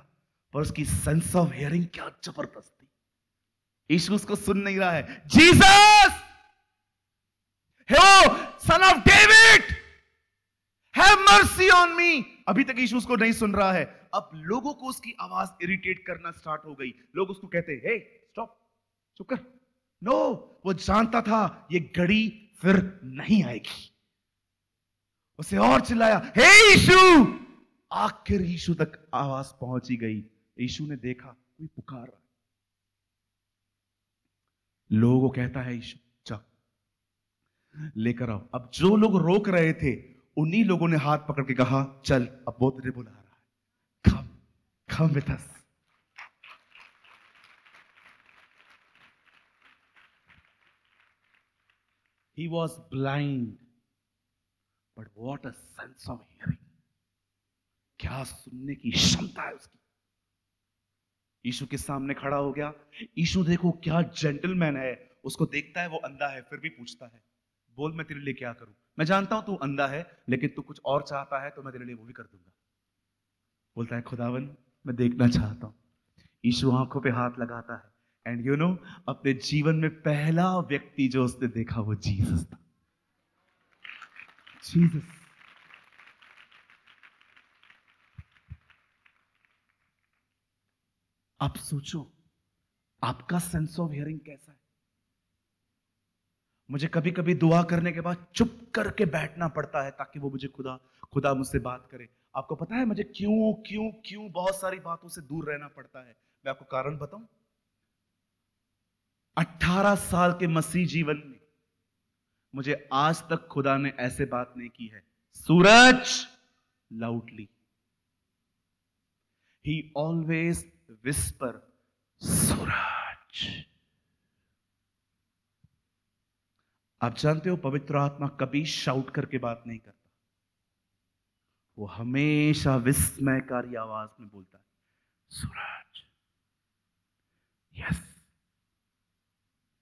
पर उसकी सेंस ऑफ हियरिंग क्या जबरदस्त थी। यीशु उसको सुन नहीं रहा है। जीसस, हे son of David, have mercy on me. अभी तक यीशु उसको नहीं सुन रहा है। अब लोगों को उसकी आवाज इरिटेट करना स्टार्ट हो गई। लोग उसको कहते, हे स्टॉप, चुप कर। नो, वो जानता था ये घड़ी फिर नहीं आएगी। उसे और चिल्लाया, हे यीशु। आखिर यीशु तक आवाज पहुंची गई। यीशु ने देखा कोई पुकार रहा, लोगों को कहता है, यीशु जाओ लेकर आओ। अब जो लोग रोक रहे थे उन्हीं लोगों ने हाथ पकड़ के कहा, चल अब वो तुझे बुला रहा है, come come with us. He was blind, but what a sense of hearing! क्या सुनने की क्षमता है उसकी। यीशु के सामने खड़ा हो गया। यीशु देखो क्या जेंटलमैन है, उसको देखता है वो अंधा है, फिर भी पूछता है, बोल मैं तेरे लिए क्या करूं। मैं जानता हूं तू अंधा है, लेकिन तू कुछ और चाहता है तो मैं तेरे लिए वो भी कर दूंगा। बोलता है, खुदावन मैं देखना चाहता हूं। यीशु आंखों पे हाथ लगाता है, एंड यू नो, अपने जीवन में पहला व्यक्ति जो उसने देखा वो जीसस था। जीसस। आप सोचो आपका सेंस ऑफ हियरिंग कैसा है। मुझे कभी कभी दुआ करने के बाद चुप करके बैठना पड़ता है ताकि वो मुझे खुदा मुझसे बात करे। आपको पता है मुझे क्यों क्यों क्यों बहुत सारी बातों से दूर रहना पड़ता है? मैं आपको कारण बताऊं। 18 साल के मसीह जीवन में मुझे आज तक खुदा ने ऐसे बात नहीं की है, सूरज लाउडली। ही ऑलवेज विस्पर, सूरज। आप जानते हो पवित्र आत्मा कभी शाउट करके बात नहीं करता, वो हमेशा विस्मयकारी आवाज में बोलता है, सूरज, यस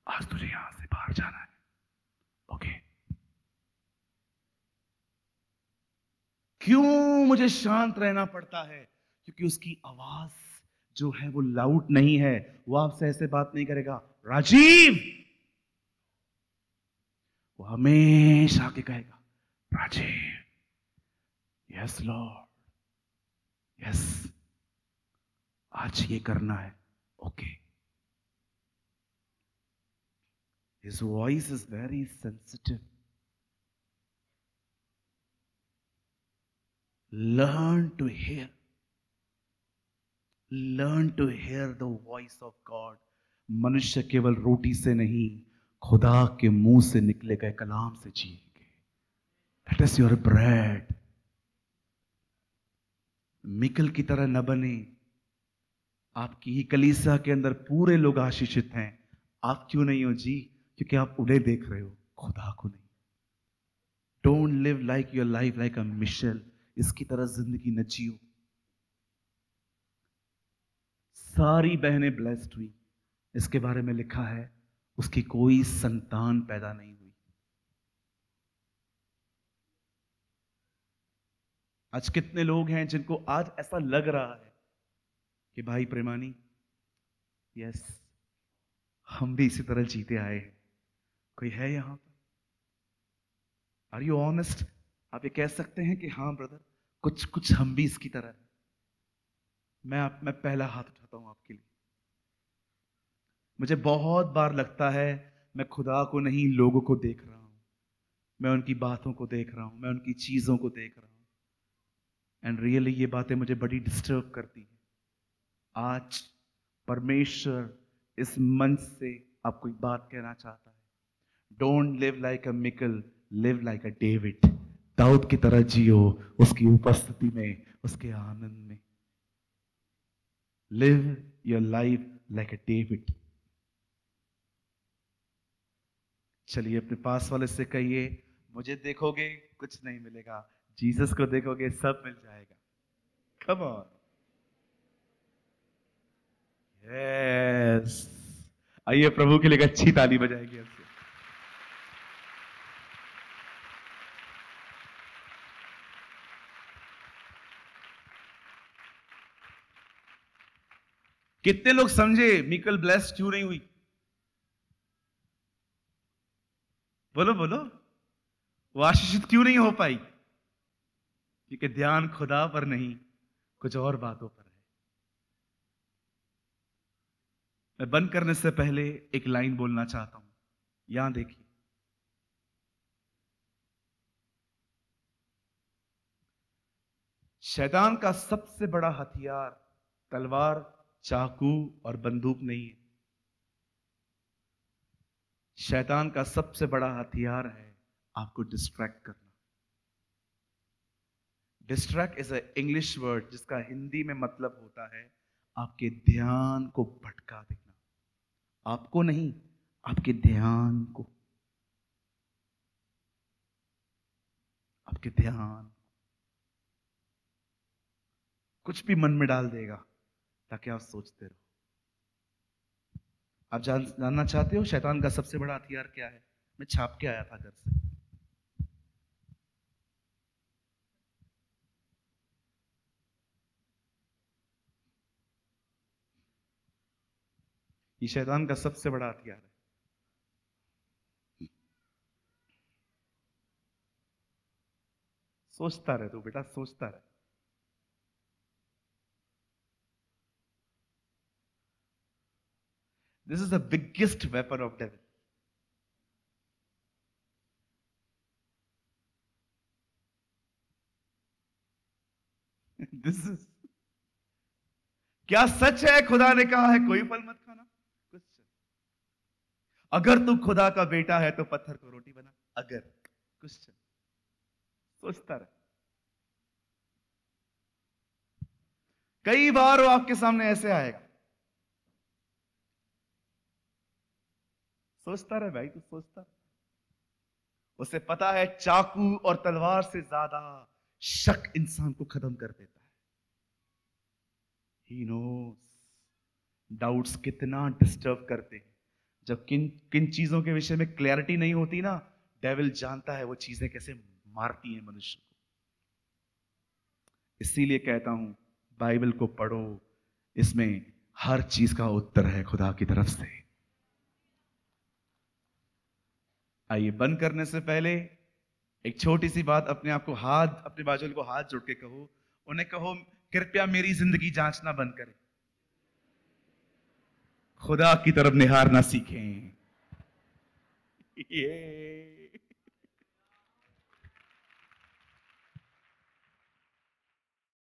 आज तुझे यहां से बाहर जाना है, ओके। क्यों मुझे शांत रहना पड़ता है? क्योंकि उसकी आवाज जो है वो लाउड नहीं है। वो आपसे ऐसे बात नहीं करेगा, राजीव। वो हमेशा आके कहेगा, राजीव, यस लॉर्ड, यस आज ये करना है, okay. His voice is very sensitive. Learn to hear. Learn to hear the voice of God. मनुष्य केवल रोटी से नहीं, खुदा के मुंह से निकले गए कलाम से जिएंगे। That is your bread. Mikal की तरह न बने। आपकी ही कलीसिया के अंदर पूरे लोग आशीषित हैं। आप क्यों नहीं हो जी? क्योंकि आप उन्हें देख रहे हो, खुदा को नहीं। Don't live like your life like a Michelle. इसकी तरह जिंदगी न जियो। सारी बहनें ब्लेस्ड हुई, इसके बारे में लिखा है, उसकी कोई संतान पैदा नहीं हुई। आज कितने लोग हैं जिनको आज ऐसा लग रहा है कि भाई प्रेमानी, यस हम भी इसी तरह जीते आए हैं। कोई है यहां पर? Are you honest? आप ये कह सकते हैं कि हाँ ब्रदर, कुछ कुछ हम भी इसकी तरह हैं। मैं पहला हाथ उठाता हूं आपके लिए। मुझे बहुत बार लगता है मैं खुदा को नहीं, लोगों को देख रहा हूं। मैं उनकी बातों को देख रहा हूं, मैं उनकी चीजों को देख रहा हूं। एंड रियली ये बातें मुझे बड़ी डिस्टर्ब करती हैं। आज परमेश्वर इस मंच से आपको एक बात कहना चाहता है। Don't live like a Michal, live like a David. दाऊद की तरह जियो, उसकी उपस्थिति में, उसके आनंद में। Live your life like a David. चलिए अपने पास वाले से कहिए, मुझे देखोगे कुछ नहीं मिलेगा, जीसस को देखोगे सब मिल जाएगा। Come on, yes. आइए प्रभु के लिए एक अच्छी ताली बजाएंगे हमसे। कितने लोग समझे मिकल ब्लेस्ड क्यों नहीं हुई? बोलो बोलो। वो आशीषित क्यों नहीं हो पाई? क्योंकि ध्यान खुदा पर नहीं, कुछ और बातों पर है। मैं बंद करने से पहले एक लाइन बोलना चाहता हूं, यहां देखिए। शैतान का सबसे बड़ा हथियार तलवार, चाकू और बंदूक नहीं है। शैतान का सबसे बड़ा हथियार है आपको डिस्ट्रैक्ट करना। Distract is a English word जिसका हिंदी में मतलब होता है आपके ध्यान को भटका देना। आपको नहीं, आपके ध्यान को, आपके ध्यान कुछ भी मन में डाल देगा ताकि आप सोचते रहो। आप जानना चाहते हो शैतान का सबसे बड़ा हथियार क्या है? मैं छाप के आया था घर से। ये शैतान का सबसे बड़ा हथियार है। सोचता रहे तू बेटा, सोचता रहे। This is the biggest weapon of devil. This is, क्या सच है खुदा ने कहा है कोई फल मत खाना? कुछ, अगर तू खुदा का बेटा है तो पत्थर को रोटी बना। अगर कुछ, सोचता रहे। कई बार वो आपके सामने ऐसे आएगा। सोचता रहे भाई, तू सोचता रहे। उसे पता है चाकू और तलवार से ज्यादा शक इंसान को खत्म कर देता है। He knows डाउट्स कितना डिस्टर्ब करते हैं। जब किन किन चीजों के विषय में क्लैरिटी नहीं होती ना, डेविल जानता है वो चीजें कैसे मारती हैं मनुष्य को। इसीलिए कहता हूं बाइबल को पढ़ो, इसमें हर चीज का उत्तर है खुदा की तरफ से। आइए बंद करने से पहले एक छोटी सी बात, अपने आप को हाथ, अपने बाजू को हाथ जोड़ के कहो, उन्हें कहो कृपया मेरी जिंदगी जांचना बंद करें, खुदा की तरफ निहारना सीखें। ये